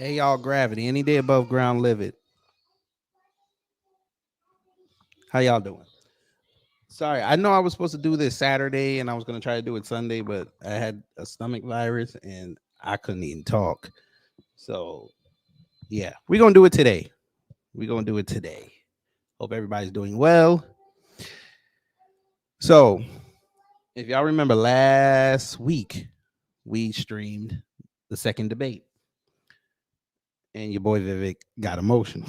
Hey, y'all, gravity. Any day above ground, live it. How y'all doing? Sorry, I know I was supposed to do this Saturday and I was going to try to do it Sunday, but I had a stomach virus and I couldn't even talk. So, yeah, we're going to do it today. We're going to do it today. Hope everybody's doing well. So, if y'all remember last week, we streamed the second debate and your boy Vivek got emotional.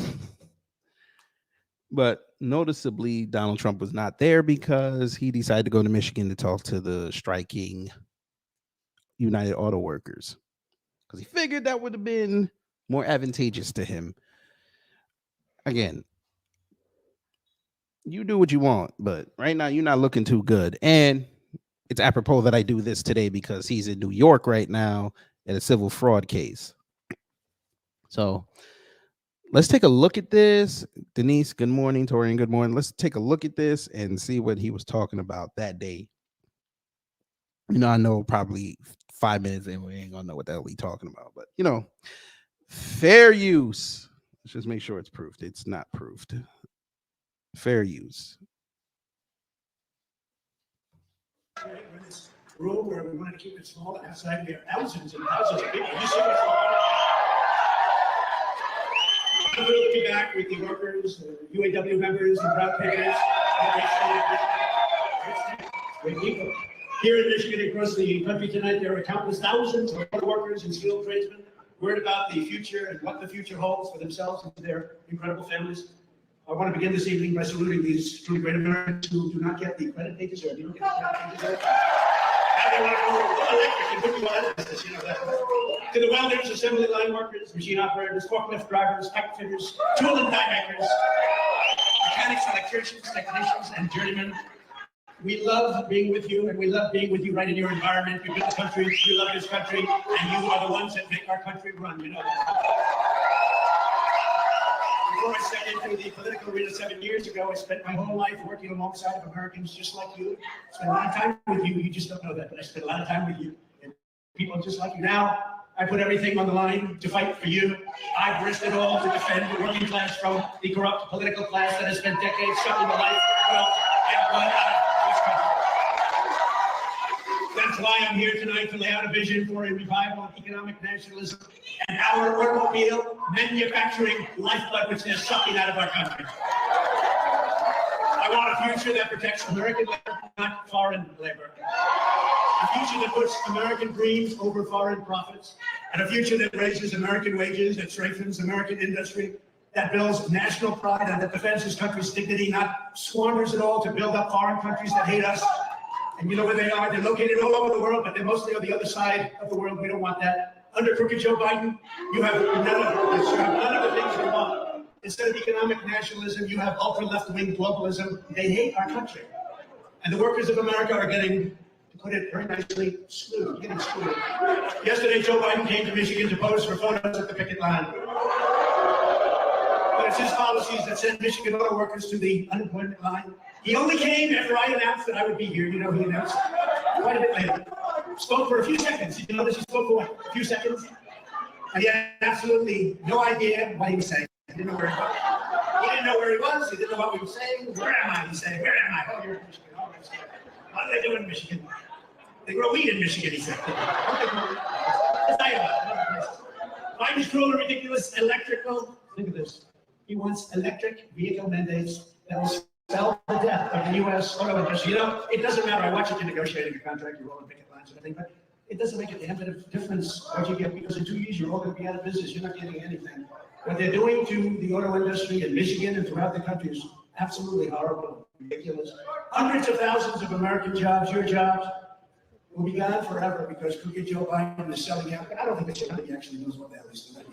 But noticeably, Donald Trump was not there because he decided to go to Michigan to talk to the striking United Auto Workers because he figured that would have been more advantageous to him. Again, you do what you want, but right now you're not looking too good. And it's apropos that I do this today because he's in New York right now at a civil fraud case. So let's take a look at this. Denise, good morning. Torian, good morning. Let's take a look at this and see what he was talking about that day. I know probably 5 minutes in, we ain't gonna know what the hell we talking about, but fair use. Let's just make sure it's proofed. It's not proofed. Fair use. Room where we wanted to keep it small, and outside we have thousands and thousands of people. You see what's going on? We'll be back with the workers, the UAW members, and route pickers. Great people. Here in Michigan and across the country tonight, there are countless thousands of auto workers and skilled tradesmen worried about the future and what the future holds for themselves and their incredible families. I want to begin this evening by saluting these truly great Americans who do not get the credit they deserve. You don't get the credit they deserve. To the welders, assembly line workers, machine operators, forklift drivers, pipe fitters, tool and die makers, mechanics, electricians, technicians, and journeymen. We love being with you, and we love being with you right in your environment. We built the country, we love this country, and you are the ones that make our country run. You know that. Before I stepped into the political arena 7 years ago, I spent my whole life working alongside of Americans just like you. I spent a lot of time with you. You just don't know that, but I spent a lot of time with you. And people just like you. Now, I put everything on the line to fight for you. I've risked it all to defend the working class from the corrupt political class that has spent decades sucking the life, wealth, and blood out of this country. That's why I'm here tonight to lay out a vision for a revival of economic nationalism and our automobile manufacturing lifeblood, which they're sucking out of our country. I want a future that protects American labor, not foreign labor. A future that puts American dreams over foreign profits, and a future that raises American wages, that strengthens American industry, that builds national pride, and that defends this country's dignity, not squanders it all to build up foreign countries that hate us. And you know where they are? They're located all over the world, but they're mostly on the other side of the world. We don't want that. Under crooked Joe Biden, you have none of the things we want. Instead of economic nationalism, you have ultra-left-wing globalism. They hate our country. And the workers of America are getting, to put it very nicely, screwed, getting screwed. Yesterday, Joe Biden came to Michigan to pose for photos at the picket line. But it's his policies that send Michigan auto workers to the unemployment line. He only came after I announced that I would be here. You know, he announced quite a bit later. Spoke for a few seconds. Did you notice he spoke for what, a few seconds? And he had absolutely no idea what he was saying. He didn't know where he was. He didn't know where he was. He didn't know what we were saying. Where am I? He said, where am I? Oh, you're in Michigan. Oh, what do they do in Michigan? They grow weed in Michigan, he said. Biden's cruel and ridiculous electrical. Look at this. He wants electric vehicle mandates that will spell the death of the U.S. auto industry. You know, it doesn't matter. I watch you negotiating a contract, you're rolling picket lines and everything, but it doesn't make a damn bit of difference what you get, because in 2 years, you're all going to be out of business. You're not getting anything. What they're doing to the auto industry in Michigan and throughout the country is absolutely horrible, ridiculous. Hundreds of thousands of American jobs, your jobs, will be gone forever because crooked Joe Biden is selling out. I don't think he actually knows what the hell he's doing.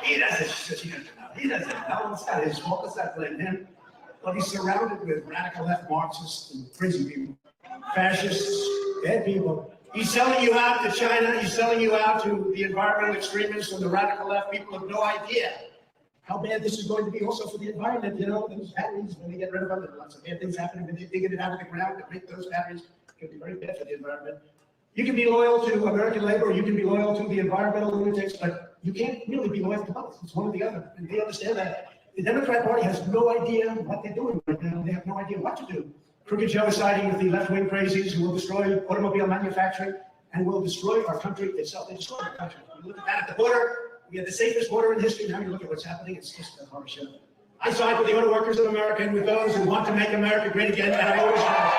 He doesn't know. It's not his fault. Let's not blame him. Well, he's surrounded with radical left Marxists and crazy people, fascists, bad people. He's selling you out to China. He's selling you out to the environmental extremists and the radical left. People have no idea how bad this is going to be also for the environment. You know, those batteries, when they get rid of them, there are lots of bad things happening when they dig it out of the ground to make those batteries. It can be very bad for the environment. You can be loyal to American labor, or you can be loyal to the environmental lunatics, but you can't really be loyal to both. It's one or the other. And they understand that. The Democrat Party has no idea what they're doing right now. They have no idea what to do. Crooked Joe is siding with the left-wing crazies who will destroy automobile manufacturing and will destroy our country itself. They destroy our country. You look at that at the border. We had the safest border in history. Now you look at what's happening. It's just a horror show. I side with the auto workers of America and with those who want to make America great again, and I always have.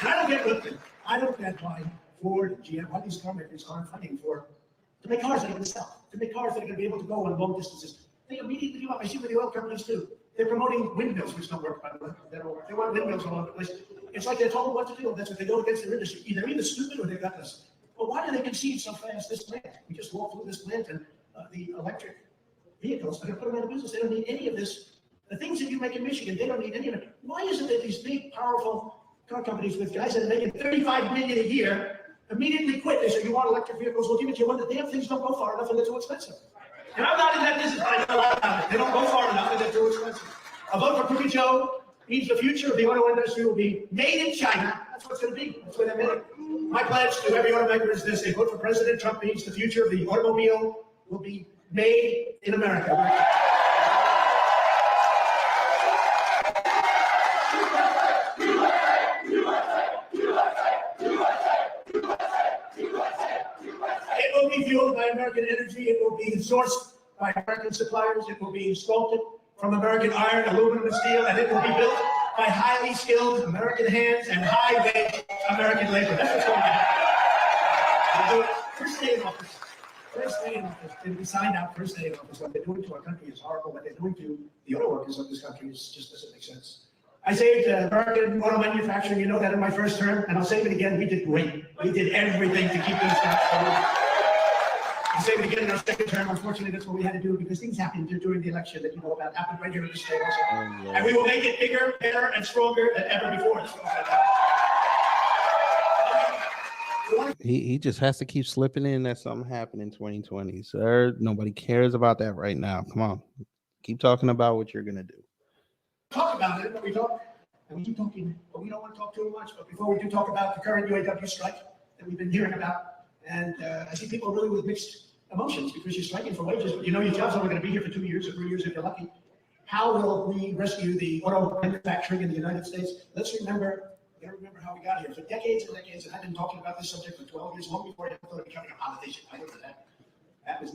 And I don't get Clinton. I don't get why Ford and GM, why these car makers aren't fighting for to make cars that are going to sell, to make cars that are going to be able to go on long distances. They immediately give up. I see with the oil companies too. They're promoting windmills, which don't work, by the way. They want windmills all over the place. It's like they're told what to do. That's what they go against their industry. They're either stupid or they've got this. But why do they concede so fast this plant? We just walked through this plant and the electric vehicles are going to put them out of business. They don't need any of this. The things that you make in Michigan, they don't need any of it. Why is it that these big, powerful car companies with guys that are making $35 million a year immediately quit? They say, you want electric vehicles? We'll give it to you when the damn things don't go far enough and they're too expensive. And I'm not in that business. I know a lot about it. They don't go far enough and they're too expensive. A vote for Crooked Joe means the future of the auto industry will be made in China. That's what it's going to be. That's what they're made. My pledge to every automaker is this. A vote for President Trump means the future of the automobile will be made in America. It will be fueled by American energy. It will be sourced by American suppliers. It will be sculpted from American iron, aluminum, and steel, and it will be built by highly skilled American hands and high-wage American labor. That's what's going to happen. We'll do it first day in office. First day in office. And we signed out first day in office. What they're doing to our country is horrible. What they're doing to the auto workers of this country just doesn't make sense. I saved American auto manufacturing. You know that in my first term, and I'll save it again. We did great. We did everything to keep things going. I'll save it again in our second term. Unfortunately, that's what we had to do because things happened during the election that you know about. Happened right here in the state also. And we will make it bigger, better, and stronger than ever before. He just has to keep slipping in that something happened in 2020, sir. Nobody cares about that right now. Come on, keep talking about what you're gonna do. Talk about it, but we talk, and we keep talking, but we don't want to talk too much. But before we do talk about the current UAW strike that we've been hearing about, and I see people really with mixed emotions because you're striking for wages, but you know your job's only going to be here for 2 years or 3 years if you're lucky. How will we rescue the auto manufacturing in the United States? Let's remember how we got here. For decades and decades, and I've been talking about this subject for 12 years, long before I thought of becoming a politician. I looked at that.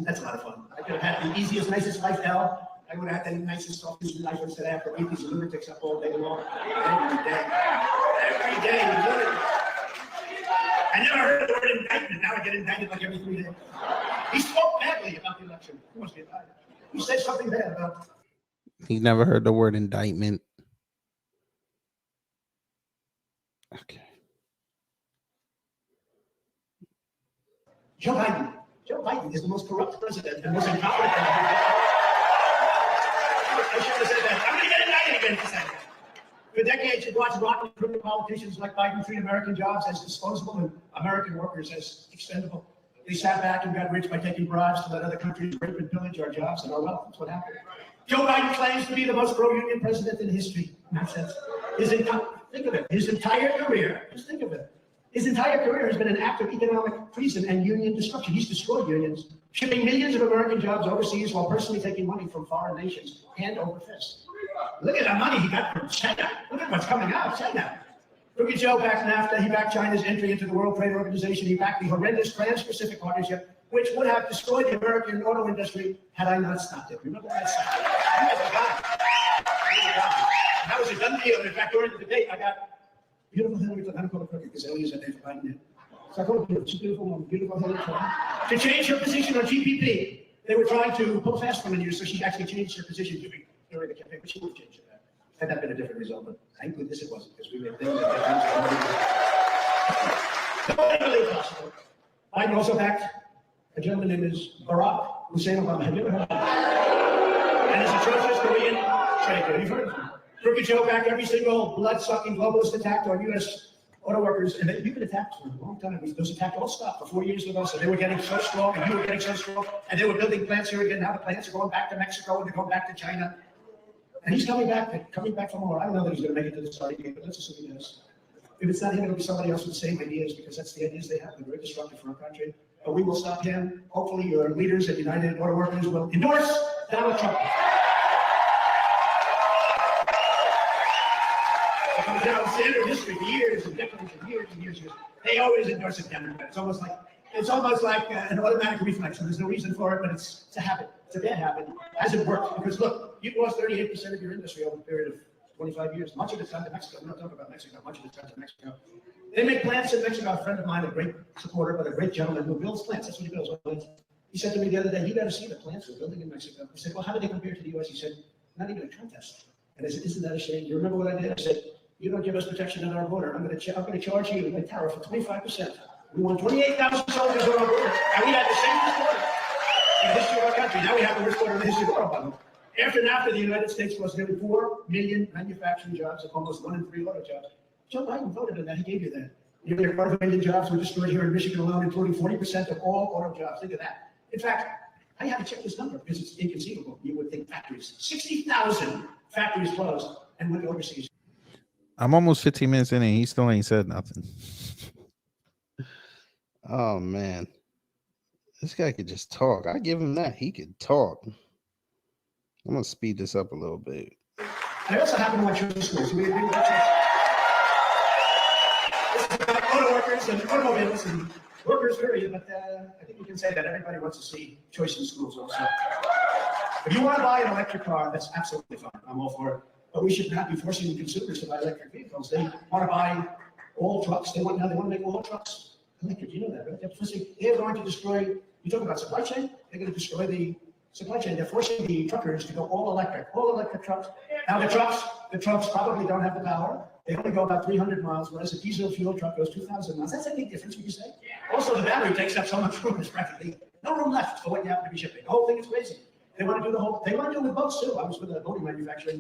That's a lot of fun. I could have had the easiest, nicest life hell. I would have had the nicest, softest life instead. I have to beat these lunatics up all day long. Every day. Every day. I never heard the word indictment. Now I get indicted like every 3 days. He spoke badly about the election. He must be indicted. He said something bad about. He never heard the word indictment. Okay. Joe Biden. Joe Biden is the most corrupt president and most incompetent president. I should have said that. I'm going to get indicted again for saying that. For decades, you've watched rotten criminal politicians like Biden treat American jobs as disposable and American workers as expendable. They sat back and got rich by taking bribes to let other countries rape and pillage our jobs and our wealth. That's what happened. Joe Biden claims to be the most pro-union president in history. Nonsense. Think of it. His entire career, just think of it. His entire career has been an act of economic treason and union destruction. He's destroyed unions, shipping millions of American jobs overseas while personally taking money from foreign nations hand over fist. Look at the money he got from China. Look at what's coming out of China. Crooked Joe backed NAFTA. He backed China's entry into the World Trade Organization. He backed the horrendous Trans-Pacific Partnership, which would have destroyed the American auto industry had I not stopped it. Remember that? That was a done deal. In fact, during the debate, I got beautiful Hillary Clinton. I don't call her crooked because I use that name for Biden. So I called her she's a beautiful woman, beautiful Hillary Clinton. To change her position on GPP, they were trying to pull fast for many years, so she actually changed her position during the campaign, but she would have changed it. Had that been a different result, but thank goodness it wasn't, because we made things possible. Biden also backed a gentleman named Barack Hussein Obama. Have you ever heard of him? And his atrocious Korean trade deal. You've heard of him. Crooked Joe backed every single blood-sucking globalist attack on U.S. auto workers, and we've been attacked for a long time. Those attacks all stopped for 4 years with us, and they were getting so strong, and you were getting so strong, and they were building plants here again. Now the plants are going back to Mexico, and they're going back to China. And he's coming back for more. I don't know that he's going to make it to the starting gate, but let's assume he does. If it's not him, it'll be somebody else with the same ideas, because that's the ideas they have. They're very destructive for our country. but we will stop him. Hopefully your leaders at United Auto Workers will endorse Donald Trump. Standard history for years and decades and years and years. They always endorse a Democrat. It's almost like an automatic reflex. There's no reason for it, but it's a habit. It's a bad habit. It hasn't worked because look, you've lost 38% of your industry over a period of 25 years. Much of it's gone to Mexico. We're not talking about Mexico. Much of it's gone to Mexico. They make plants in Mexico. A friend of mine, a great supporter, but a great gentleman who builds plants. That's what he builds. He said to me the other day, "You got to see the plants we're building in Mexico." I said, "Well, how do they compare to the U.S.?" He said, "Not even a contest." And I said, "Isn't that a shame? You remember what I did?" I said, "You don't give us protection at our border. I'm going to charge you a tariff for 25%. We want 28,000 soldiers on our border, and we had the same border in the history of our country. Now we have the worst border in the history of our country." After NAFTA, the United States lost nearly 4 million manufacturing jobs, and almost 1 in 3 auto jobs. Joe Biden voted on that. He gave you that. Nearly 250,000 jobs were destroyed here in Michigan alone, including 40% of all auto jobs. Think of that. In fact, I had to check this number because it's inconceivable. You would think factories, 60,000 factories closed and went overseas. I'm almost 15 minutes in and he still ain't said nothing. Oh man, this guy could just talk. I give him that. He could talk. I'm gonna speed this up a little bit. I also happen to watch your schools. We agree with that. This is about auto workers and automobiles and workers, period. But I think you can say that everybody wants to see choice in schools also. If you want to buy an electric car, that's absolutely fine. I'm all for it. But we should not be forcing the consumers to buy electric vehicles. They want to buy all trucks. They want to make all trucks electric. You know that, right? They're going to destroy. You talk about supply chain. They're going to destroy the supply chain. They're forcing the truckers to go all electric trucks. Now the trucks probably don't have the power. They only go about 300 miles, whereas a diesel fuel truck goes 2,000 miles. That's a big difference, would you say? Also, the battery takes up so much room. There's practically no room left for what you happen to be shipping. The whole thing is crazy. They want to do they want to do it with boats too. I was with a boating manufacturer,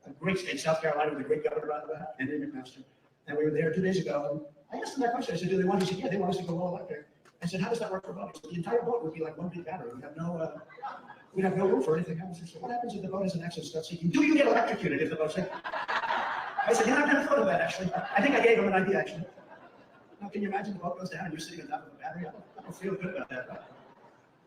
a great state, South Carolina, with a great governor out of that, and then McMaster. And we were there 2 days ago. And I asked them that question. I said, "Do they want?" He said, "Yeah, they want us to go all electric." I said, "How does that work for boats?" The entire boat would be like one big battery. We'd have no room for anything else. So what happens if the boat has an accident, starts sinking? Do you get electrocuted if the boat sinks? I said, "I've never thought of that, actually." I think I gave him an idea, actually. Now, can you imagine the boat goes down and you're sitting on top of a battery? I don't feel good about that. Right?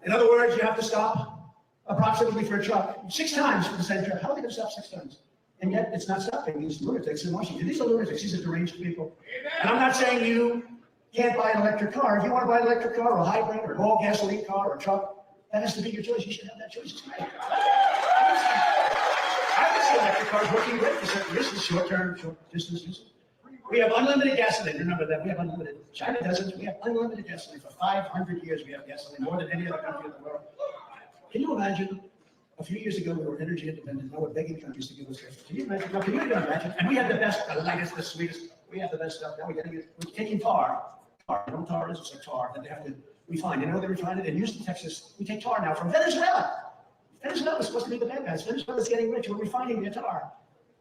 In other words, you have to stop approximately for a truck 6 times for the same truck. How are they going to stop 6 times? And yet it's not stopping these lunatics in Washington. These are lunatics. These are deranged people. And I'm not saying you can't buy an electric car. If you want to buy an electric car or a hybrid or an all gasoline car or a truck, that has to be your choice. You should have that choice. It's great. I can see electric cars working great for certain distance, short-term, short distance. We have unlimited gasoline. Remember that. We have unlimited. China doesn't. We have unlimited gasoline. For 500 years, we have gasoline, more than any other country in the world. Can you imagine? A few years ago, we were energy independent. Now we're begging countries to give us gas. Can you imagine? Now, can you imagine? And we have the best, the lightest, the sweetest. We have the best stuff. Now we're getting it. We're taking tar. Tar. You know what tar is? It's like tar that they have to refine. You know they refine it? In Houston, Texas, we take tar now from Venezuela. Venezuela is supposed to be the bad guys. Venezuela's getting rich. We're refining their tar.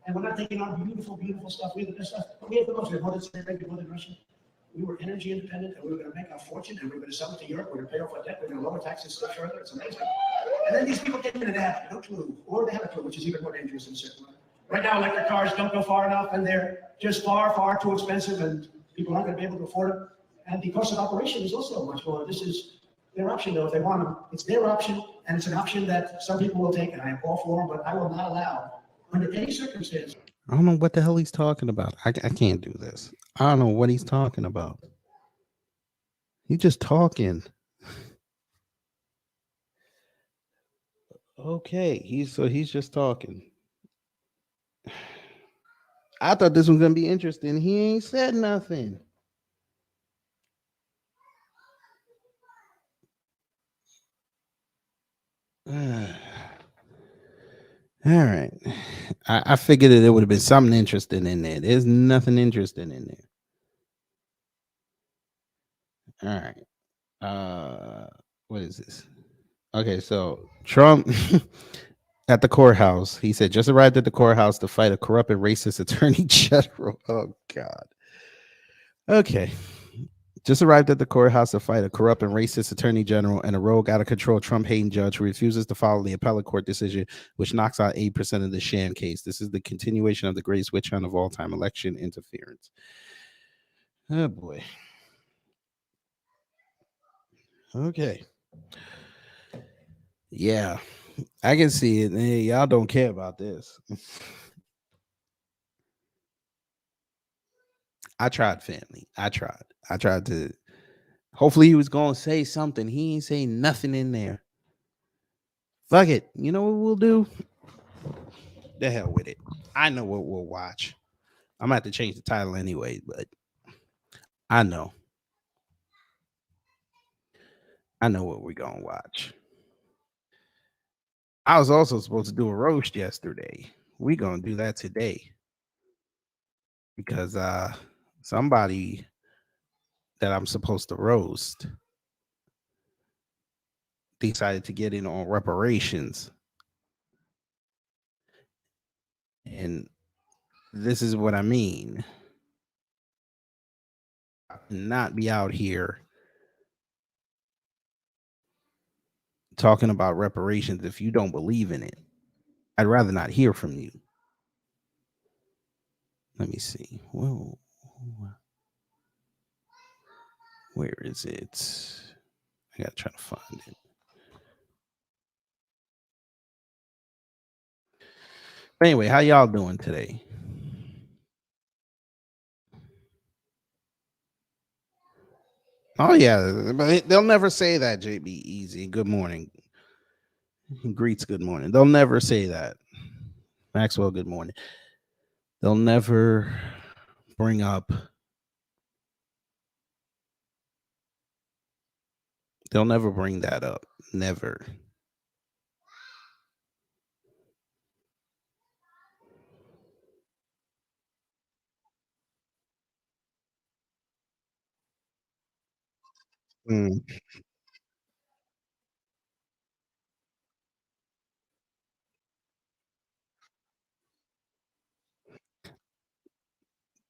And we're not taking our beautiful, beautiful stuff. We have the best stuff. But we have the most. We have more than Spain, more than Russia. We were energy independent, and we were going to make our fortune, and we were going to sell it to Europe. We're going to pay off our debt. We're going to lower taxes still further. It's amazing. And then these people came in and they have no clue, or they have a clue, which is even more dangerous in a certain way. Right now, electric cars don't go far enough, and they're just far, far too expensive, and people aren't going to be able to afford them. And the cost of operation is also much more. This is their option, though, if they want them. It's their option, and it's an option that some people will take, and I am all for them, but I will not allow, under any circumstance. I don't know what the hell he's talking about. I can't do this. I don't know what he's talking about. He's just talking. Okay, he's just talking. I thought this was gonna be interesting. He ain't said nothing. All right. I figured that there would have been something interesting in there. There's nothing interesting in there. All right. What is this? Okay, so Trump at the courthouse. He said just arrived at the courthouse to fight a corrupt and racist attorney general. Oh God. Okay. Just arrived at the courthouse to fight a corrupt and racist attorney general and a rogue, out of control Trump-hating judge who refuses to follow the appellate court decision, which knocks out 8% of the sham case. This is the continuation of the greatest witch hunt of all time, election interference. Oh boy. Okay. Yeah, I can see it. Hey, y'all don't care about this. I tried, family. I tried. I tried to. Hopefully, he was going to say something. He ain't say nothing in there. Fuck it. You know what we'll do? The hell with it. I know what we'll watch. I'm gonna have to change the title anyway, but I know. I know what we're gonna watch. I was also supposed to do a roast yesterday. We're gonna do that today because somebody that I'm supposed to roast decided to get in on reparations. And this is what I mean. Not be out here talking about reparations if you don't believe in it. I'd rather not hear from you. Let me see. Whoa. Where is it? I gotta try to find it. Anyway, how y'all doing today? Oh yeah, but they'll never say that. JB Easy. Good morning. Greets. Good morning. They'll never say that. Maxwell. Good morning. They'll never bring up. They'll never bring that up. Never. Mm.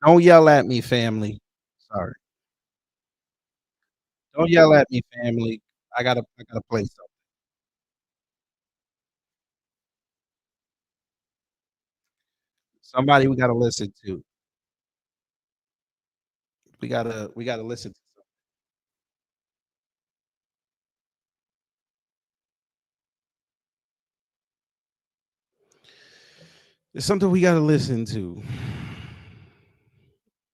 Don't yell at me, family. Sorry. Don't yell at me, family. I gotta play something. Somebody we gotta listen to. We gotta listen to. It's something we gotta listen to.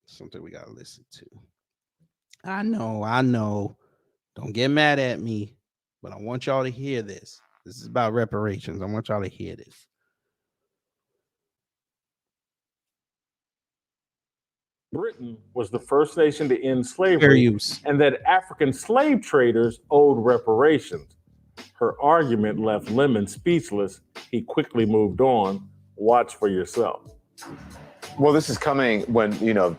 Something we gotta listen to. I know, I know. Don't get mad at me, but I want y'all to hear this. This is about reparations. I want y'all to hear this. Britain was the first nation to end Fair slavery use. and that African slave traders owed reparations. Her argument left Lemon speechless. He quickly moved on. Watch for yourself. Well, this is coming when,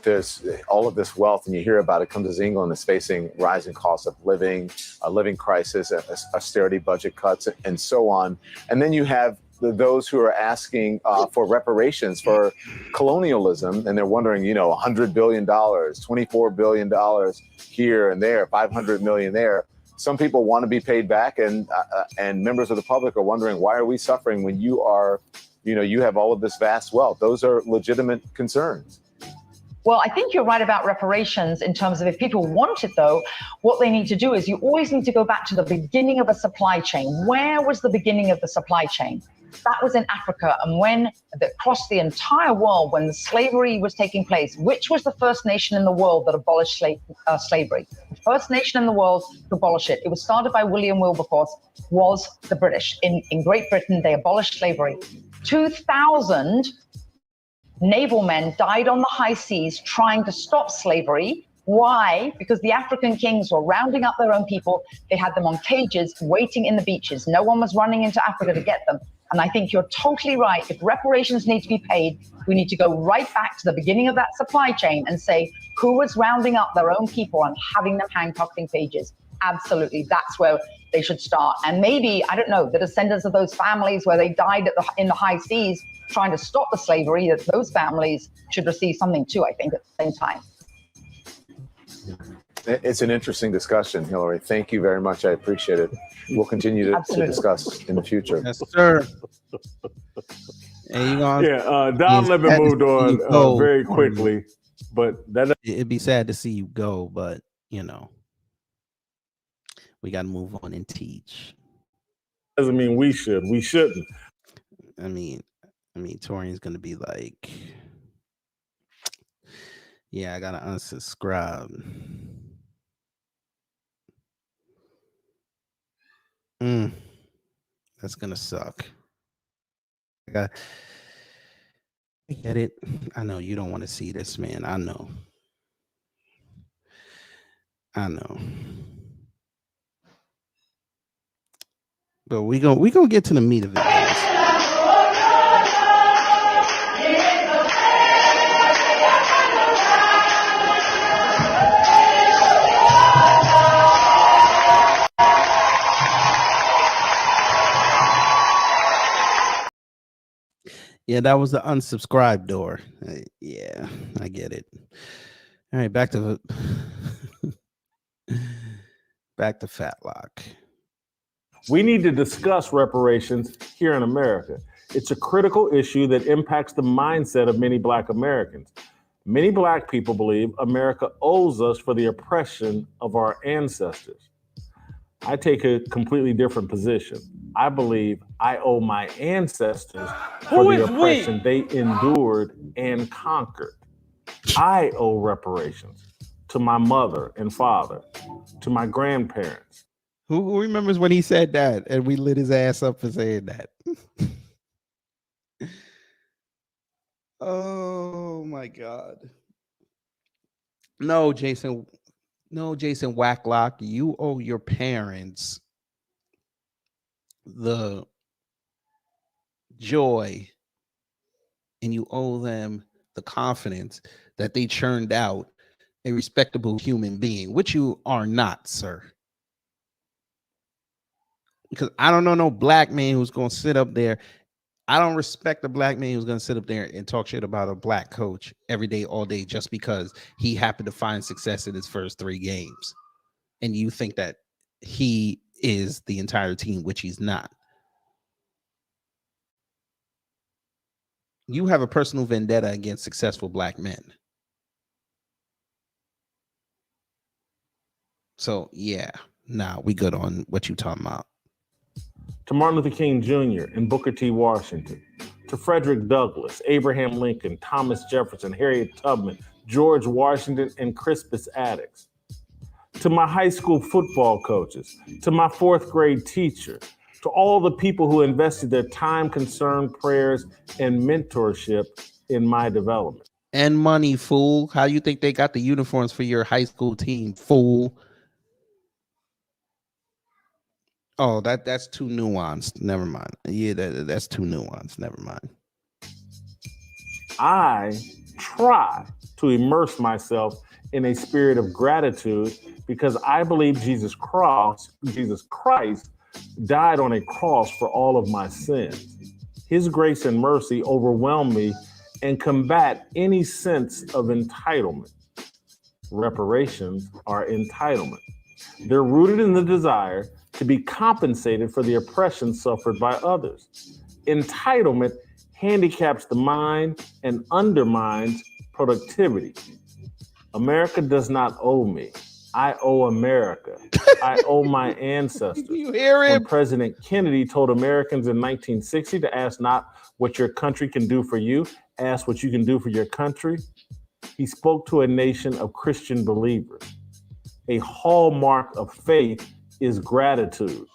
there's all of this wealth and you hear about it comes as England is facing rising costs of living, a living crisis, austerity budget cuts, and so on. And then you have those who are asking for reparations for colonialism, and they're wondering, $100 billion, $24 billion here and there, 500 million there. Some people want to be paid back, and members of the public are wondering, why are we suffering when you are, you have all of this vast wealth? Those are legitimate concerns. Well, I think you're right about reparations in terms of if people want it, though, what they need to do is you always need to go back to the beginning of a supply chain. Where was the beginning of the supply chain? That was in Africa. And when across the entire world, when the slavery was taking place, which was the first nation in the world that abolished slavery? The first nation in the world to abolish it. It was started by William Wilberforce, was the British. In Great Britain, they abolished slavery. 2,000 naval men died on the high seas trying to stop slavery. Why? Because the African kings were rounding up their own people. They had them on cages waiting in the beaches. No one was running into Africa to get them. And I think you're totally right. If reparations need to be paid, we need to go right back to the beginning of that supply chain and say who was rounding up their own people and having them handcuffed in cages. Absolutely. That's where they should start. And maybe, I don't know, the descendants of those families where they died in the high seas trying to stop the slavery, that those families should receive something too, I think, at the same time. It's an interesting discussion, Hillary. Thank you very much. I appreciate it. We'll continue to discuss in the future. Yes, sir. And Don Lemon moved on very quickly, but it'd be sad to see you go, but We got to move on and teach. Doesn't mean we should. We shouldn't. I mean, Torian's gonna be like, yeah, I gotta unsubscribe. That's gonna suck. I get it. I know you don't want to see this, man. I know. But we gonna get to the meat of it, guys. Yeah, that was the unsubscribe door. Yeah, I get it. All right, back to Fatlock. We need to discuss reparations here in America. It's a critical issue that impacts the mindset of many Black Americans. Many Black people believe America owes us for the oppression of our ancestors. I take a completely different position. I believe I owe my ancestors for the oppression they endured and conquered. I owe reparations to my mother and father, to my grandparents. Who remembers when he said that and we lit his ass up for saying that? Oh my God. No, Jason Wacklock, you owe your parents the joy and you owe them the confidence that they churned out a respectable human being, which you are not, sir. Because I don't know no Black man who's going to sit up there. I don't respect a Black man who's going to sit up there and talk shit about a Black coach every day, all day, just because he happened to find success in his first 3 games. And you think that he is the entire team, which he's not. You have a personal vendetta against successful Black men. So, yeah, we good on what you talking about. To Martin Luther King Jr. and Booker T. Washington, to Frederick Douglass, Abraham Lincoln, Thomas Jefferson, Harriet Tubman, George Washington, and Crispus Attucks, to my high school football coaches, to my 4th grade teacher, to all the people who invested their time, concern, prayers, and mentorship in my development. And money, fool. How you think they got the uniforms for your high school team, fool? Oh, that's too nuanced. Never mind. Yeah, that's too nuanced. Never mind. I try to immerse myself in a spirit of gratitude because I believe Jesus Christ died on a cross for all of my sins. His grace and mercy overwhelm me and combat any sense of entitlement. Reparations are entitlement. They're rooted in the desire to be compensated for the oppression suffered by others. Entitlement handicaps the mind and undermines productivity. America does not owe me. I owe America. I owe my ancestors. You hear him? When President Kennedy told Americans in 1960 to ask not what your country can do for you, ask what you can do for your country, he spoke to a nation of Christian believers. A hallmark of faith is gratitude.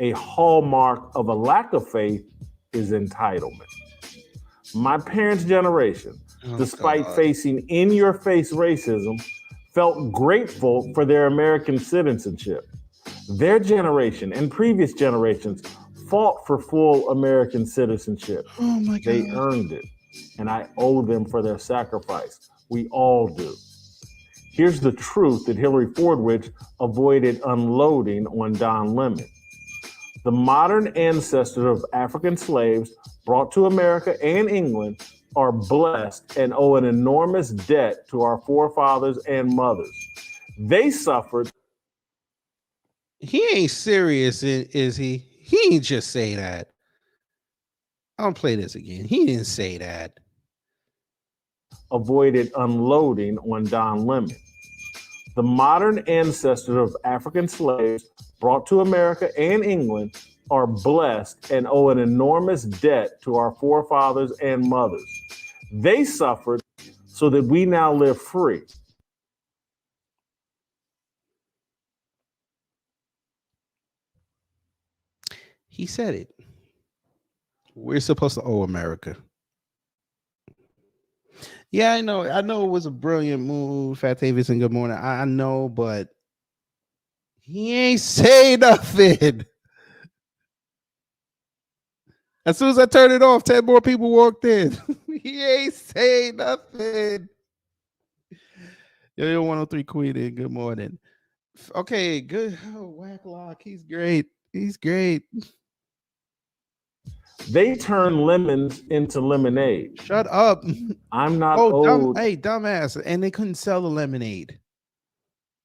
A hallmark of a lack of faith is entitlement. My parents' generation, despite facing in-your-face racism, felt grateful for their American citizenship. Their generation and previous generations fought for full American citizenship. Oh my God. They earned it, and I owe them for their sacrifice. We all do. Here's the truth that Hillary Fordwich avoided unloading on Don Lemon. The modern ancestors of African slaves brought to America and England are blessed and owe an enormous debt to our forefathers and mothers. They suffered. He ain't serious, is he? He ain't just say that. I'll play this again. He didn't say that. Avoided unloading on Don Lemon. The modern ancestors of African slaves brought to America and England are blessed and owe an enormous debt to our forefathers and mothers. They suffered so that we now live free. He said it. We're supposed to owe America. Yeah, I know. I know it was a brilliant move, Fat Davis, and good morning. I know, but he ain't say nothing. As soon as I turned it off, 10 more people walked in. He ain't say nothing. Yo, 103 Queen, good morning. Okay, good. Oh, Whacklock, he's great. He's great. They turn lemons into lemonade. Shut up. I'm not owed. Hey, dumbass. And they couldn't sell the lemonade.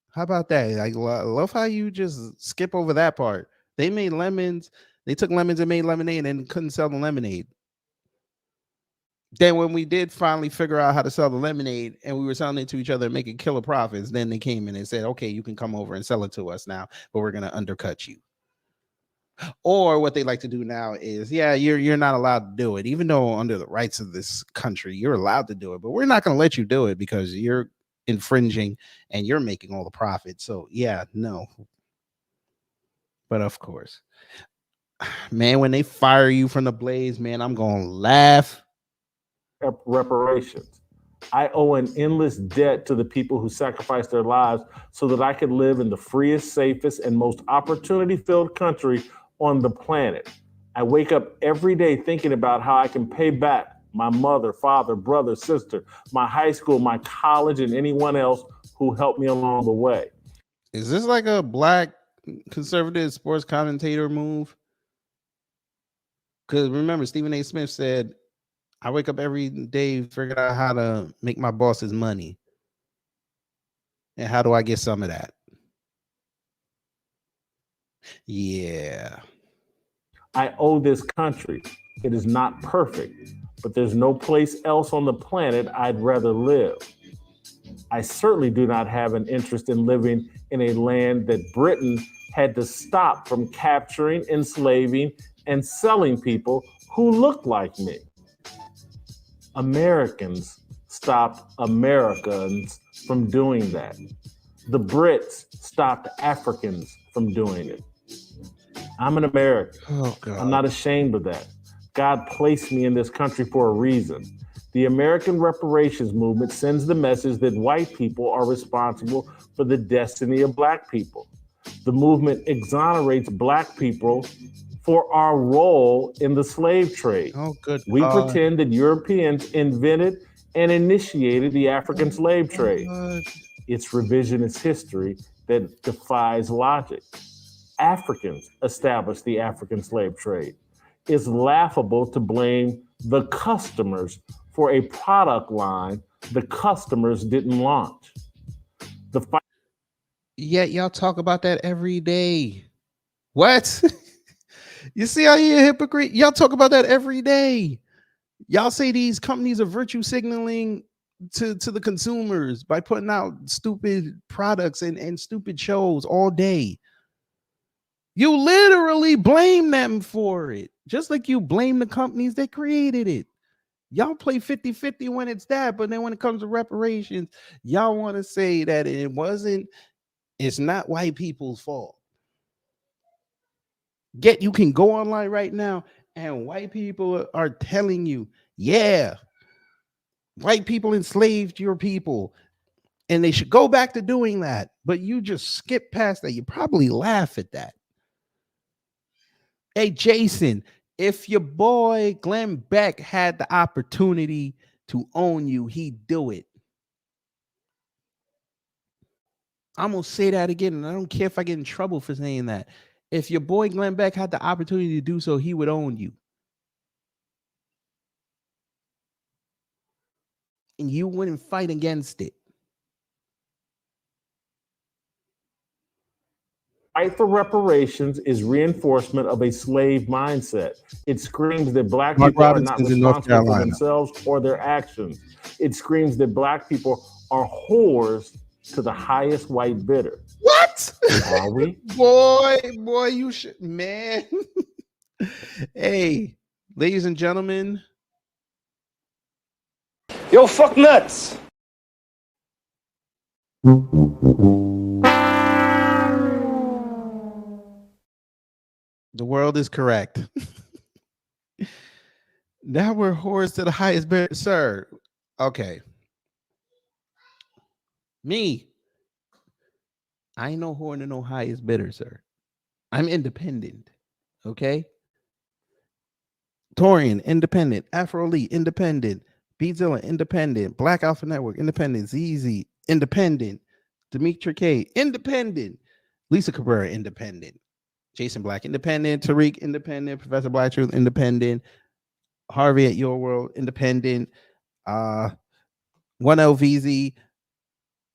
How about that? I love how you just skip over that part. They made lemons. They took lemons and made lemonade and couldn't sell the lemonade. Then when we did finally figure out how to sell the lemonade and we were selling it to each other and making killer profits, then they came in and said, okay, you can come over and sell it to us now, but we're going to undercut you. Or what they like to do now is, yeah, you're not allowed to do it, even though under the rights of this country, you're allowed to do it, but we're not going to let you do it because you're infringing and you're making all the profit. So yeah, no. But of course, man, when they fire you from the Blaze, man, I'm going to laugh. Reparations. I owe an endless debt to the people who sacrificed their lives so that I could live in the freest, safest, and most opportunity-filled country on the planet. I wake up every day thinking about how I can pay back my mother, father, brother, sister, my high school, my college, and anyone else who helped me along the way. Is this like a black conservative sports commentator move? Because remember, Stephen A. Smith said, I wake up every day figuring out how to make my boss's money. And how do I get some of that? Yeah. I owe this country. It is not perfect, but there's no place else on the planet I'd rather live. I certainly do not have an interest in living in a land that Britain had to stop from capturing, enslaving, and selling people who look like me. Americans stopped Americans from doing that. The Brits stopped Africans from doing it. I'm an American. Oh, God. I'm not ashamed of that. God placed me in this country for a reason. The American reparations movement sends the message that white people are responsible for the destiny of black people. The movement exonerates black people for our role in the slave trade. Oh, good. We pretend that Europeans invented and initiated the African slave trade. It's revisionist history that defies logic. Africans established the African slave trade. It's laughable to blame the customers for a product line the customers didn't launch. Yet y'all talk about that every day. What? You see how you're a hypocrite? Y'all talk about that every day. Y'all say these companies are virtue signaling to the consumers by putting out stupid products and stupid shows all day. You literally blame them for it, just like you blame the companies that created it. Y'all play 50-50 when it's that, but then when it comes to reparations, y'all want to say that it's not white people's fault. Yet you can go online right now and white people are telling you, yeah, white people enslaved your people and they should go back to doing that. But you just skip past that. You probably laugh at that. Hey, Jason, if your boy Glenn Beck had the opportunity to own you, he'd do it. I'm going to say that again, and I don't care if I get in trouble for saying that. If your boy Glenn Beck had the opportunity to do so, he would own you. And you wouldn't fight against it. Fight for reparations is reinforcement of a slave mindset. It screams that black people are not responsible for themselves or their actions. It screams that black people are whores to the highest white bidder. What? Are we? boy, you should, man. Hey, ladies and gentlemen. Yo, fuck nuts. The world is correct. Now we're whores to the highest bidder, sir. Okay. Me. I ain't no whore to no highest bidder, sir. I'm independent. Okay. Torian, independent. Afro Lee, independent. Beatzilla, independent. Black Alpha Network, independent. ZZ, independent. Demetri K, independent. Lisa Cabrera, independent. Jason Black, independent. Tariq, independent. Professor Black Truth, independent. Harvey at Your World, independent. 1LVZ,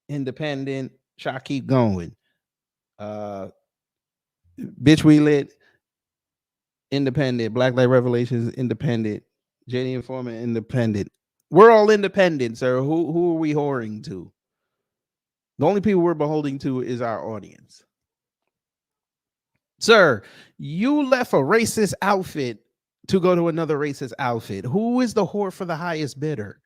independent. Shall I keep going? Bitch We Lit, independent. Black Light Revelations, independent. JD Informant, independent. We're all independent, sir. Who are we whoring to? The only people we're beholding to is our audience. Sir, you left a racist outfit to go to another racist outfit. Who is the whore for the highest bidder?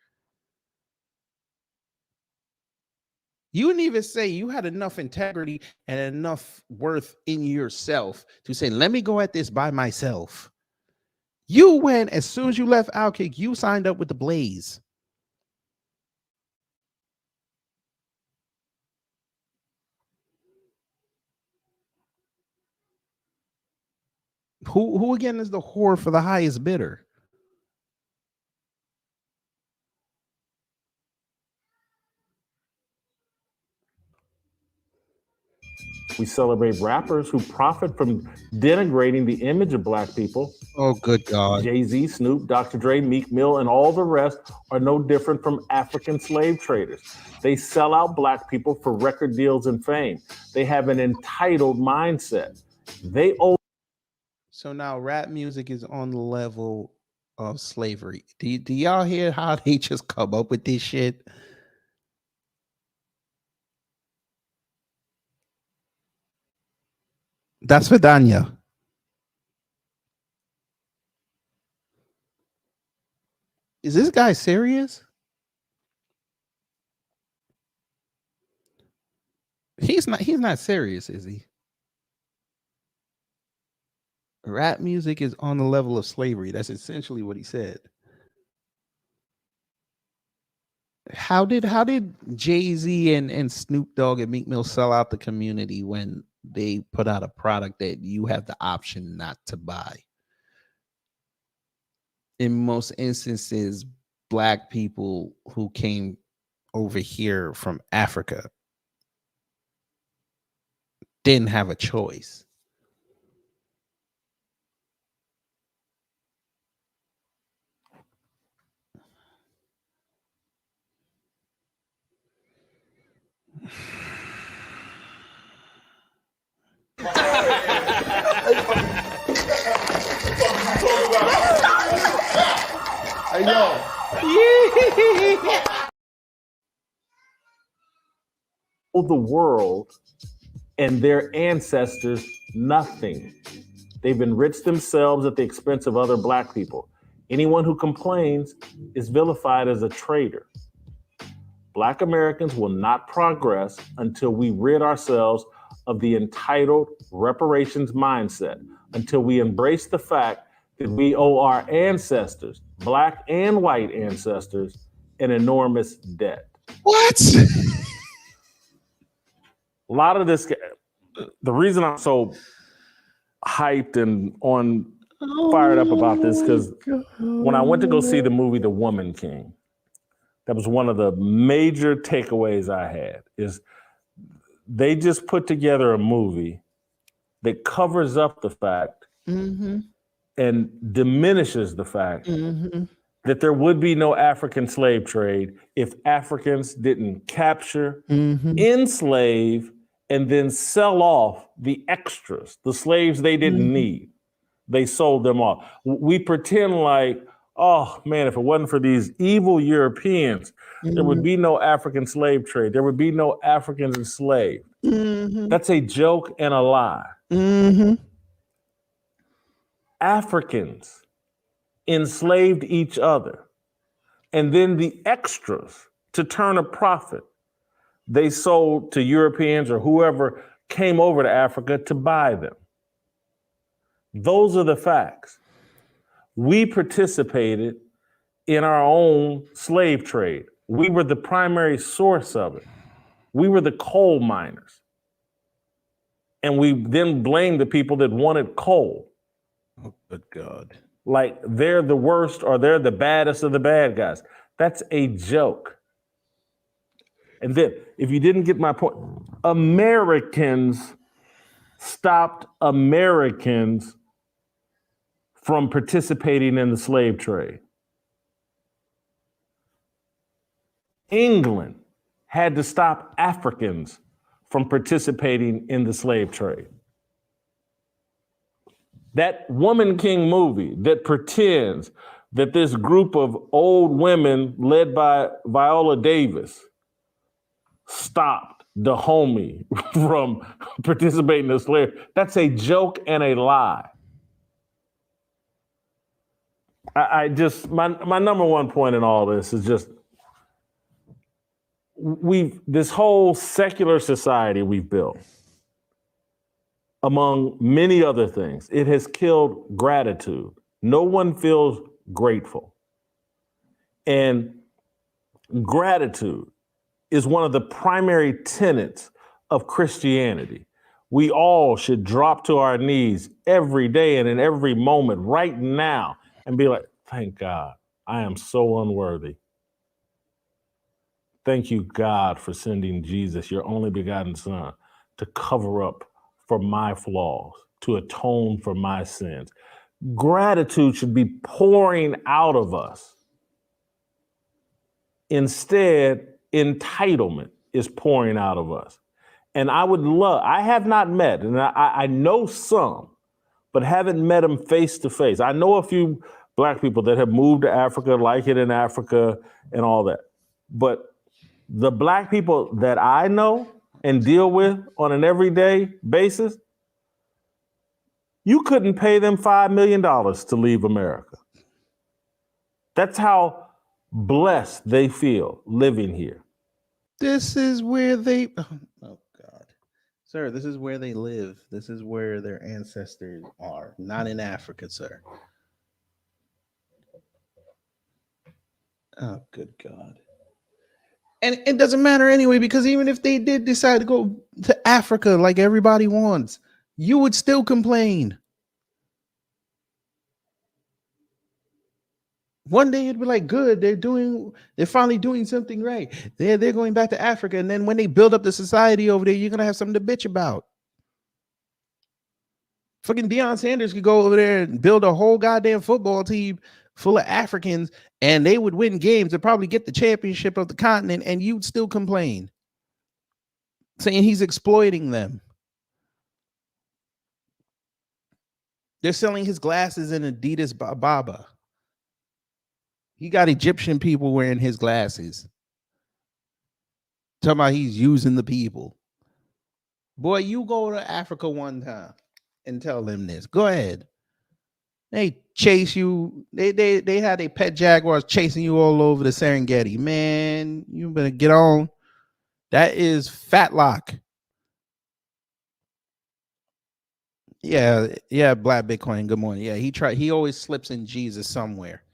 You didn't even say you had enough integrity and enough worth in yourself to say, let me go at this by myself. You went, as soon as you left Outkick, you signed up with the Blaze. Who again is the whore for the highest bidder? We celebrate rappers who profit from denigrating the image of black people. Oh, good God. Jay-Z, Snoop, Dr. Dre, Meek Mill, and all the rest are no different from African slave traders. They sell out black people for record deals and fame. They have an entitled mindset. They owe. So now rap music is on the level of slavery. Do y'all hear how they just come up with this shit? That's Vidania. Is this guy serious? He's not serious, is he? Rap music is on the level of slavery. That's essentially what he said. How did Jay-Z and Snoop Dogg and Meek Mill sell out the community when they put out a product that you have the option not to buy? In most instances, black people who came over here from Africa didn't have a choice. Hey, yo. The world and their ancestors nothing. They've enriched themselves at the expense of other black people. Anyone who complains is vilified as a traitor. Black Americans will not progress until we rid ourselves of the entitled reparations mindset, until we embrace the fact that we owe our ancestors, black and white ancestors, an enormous debt. What? A lot of this, the reason I'm so hyped and fired up about this, because when I went to go see the movie The Woman King, that was one of the major takeaways I had, is they just put together a movie that covers up the fact and diminishes the fact that there would be no African slave trade if Africans didn't capture, enslave, and then sell off the extras, the slaves they didn't need. They sold them off. We pretend like, Oh man, if it wasn't for these evil Europeans, there would be no African slave trade. There would be no Africans enslaved. That's a joke and a lie. Africans enslaved each other. And then the extras, to turn a profit, they sold to Europeans or whoever came over to Africa to buy them. Those are the facts. We participated in our own slave trade. We were the primary source of it. We were the coal miners. And we then blamed the people that wanted coal. Oh, good God. Like they're the worst or they're the baddest of the bad guys. That's a joke. And then, if you didn't get my point, Americans stopped Americans from participating in the slave trade. England had to stop Africans from participating in the slave trade. That Woman King movie that pretends that this group of old women led by Viola Davis stopped the homie from participating in the slave. That's a joke and a lie. I just, my number one point in all this is just, this whole secular society we've built, among many other things, it has killed gratitude. No one feels grateful. And gratitude is one of the primary tenets of Christianity. We all should drop to our knees every day and in every moment right now and be like, thank God, I am so unworthy. Thank you, God, for sending Jesus, your only begotten Son, to cover up for my flaws, to atone for my sins. Gratitude should be pouring out of us. Instead, entitlement is pouring out of us. And I have not met, and I know some, but haven't met them face to face. I know a few Black people that have moved to Africa, like it in Africa and all that. But the Black people that I know and deal with on an everyday basis, you couldn't pay them $5 million to leave America. That's how blessed they feel living here. This is where they, oh God, sir, this is where they live. This is where their ancestors are, not in Africa, sir. Oh, good God. And it doesn't matter anyway, because even if they did decide to go to Africa like everybody wants, you would still complain. One day it'd be like, good, they're finally doing something right. They're going back to Africa. And then when they build up the society over there, you're going to have something to bitch about. Fucking Deion Sanders could go over there and build a whole goddamn football team full of Africans, and they would win games and probably get the championship of the continent, and you'd still complain, saying he's exploiting them. They're selling his glasses in Adidas Baba. He got Egyptian people wearing his glasses. Talking about he's using the people. Boy, you go to Africa one time and tell them this. Go ahead. They chase you. They had a pet jaguars chasing you all over the Serengeti. Man, you better get on. That is Fatlock. Yeah, Black Bitcoin. Good morning. Yeah, he always slips in Jesus somewhere.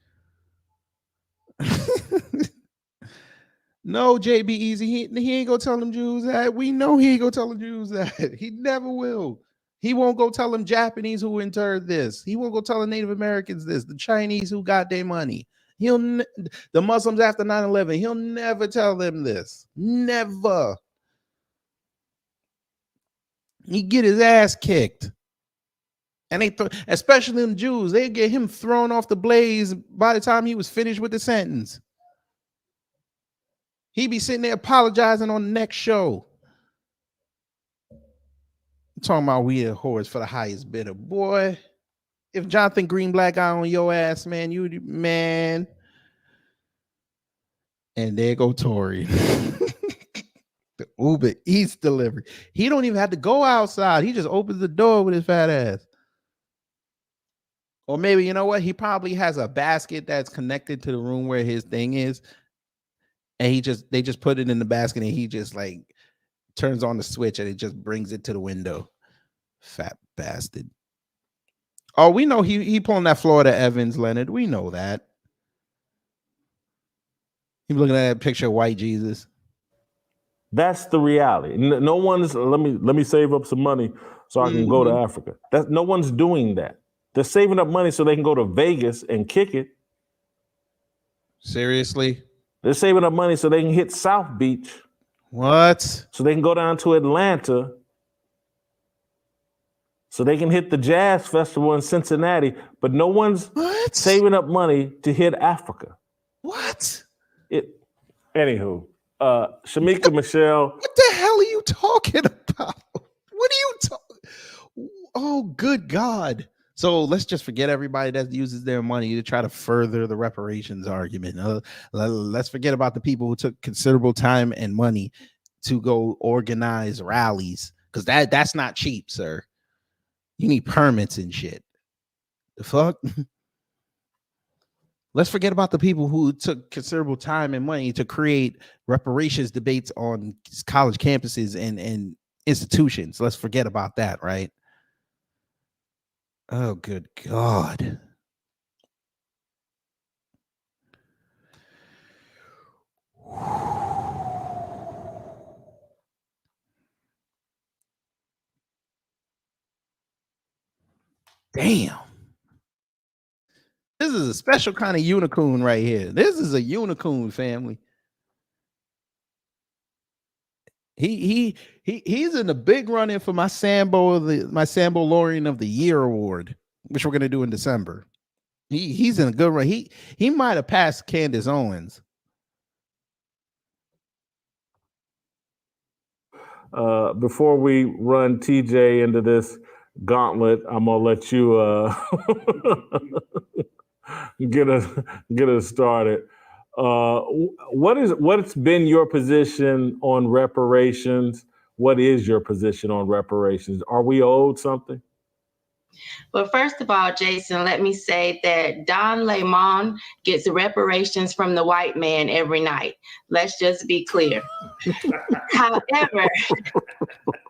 No, JB Easy. He ain't gonna tell them Jews that. We know he ain't gonna tell them Jews that. He never will. He won't go tell them Japanese who interred this. He won't go tell the Native Americans this. The Chinese who got their money. The Muslims after 9/11. He'll never tell them this. Never. He get his ass kicked. And especially them Jews, they get him thrown off the blaze by the time he was finished with the sentence. He be sitting there apologizing on the next show. Talking about we are whores for the highest bidder. Boy, if Jonathan Greenblatt got on your ass, man, you man. And there go Tory. The Uber Eats delivery. He don't even have to go outside. He just opens the door with his fat ass. Or maybe, you know what? He probably has a basket that's connected to the room where his thing is. And they just put it in the basket and he just like turns on the switch and it just brings it to the window. Fat bastard. Oh, we know he pulling that Florida Evans, Leonard. We know that. He looking at that picture of white Jesus. That's the reality. No one's let me save up some money so I can go to Africa. No one's doing that. They're saving up money so they can go to Vegas and kick it. Seriously? They're saving up money so they can hit South Beach. What? So they can go down to Atlanta. So they can hit the Jazz Festival in Cincinnati. But no one's saving up money to hit Africa. What? Anywho, Shamika Michelle. What the hell are you talking about? What are you talking? Oh, good God. So let's just forget everybody that uses their money to try to further the reparations argument. Let's forget about the people who took considerable time and money to go organize rallies, because that's not cheap, sir. You need permits and shit. The fuck? Let's forget about the people who took considerable time and money to create reparations debates on college campuses and institutions. Let's forget about that, right? Oh, good God. Damn. This is a special kind of unicorn right here. This is a unicorn, family. He's in the big run-in for my Sambo Lorian of the Year award, which we're gonna do in December. He's in a good run. He might have passed Candace Owens. Before we run TJ into this gauntlet, I'm gonna let you get us started. What's been your position on reparations? What is your position on reparations? Are we owed something? Well, first of all, Jason, let me say that Don Lemon gets reparations from the white man every night. Let's just be clear. However,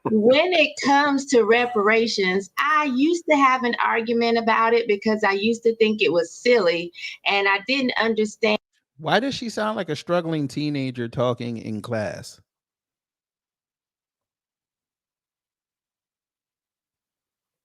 when it comes to reparations, I used to have an argument about it because I used to think it was silly and I didn't understand. Why does she sound like a struggling teenager talking in class?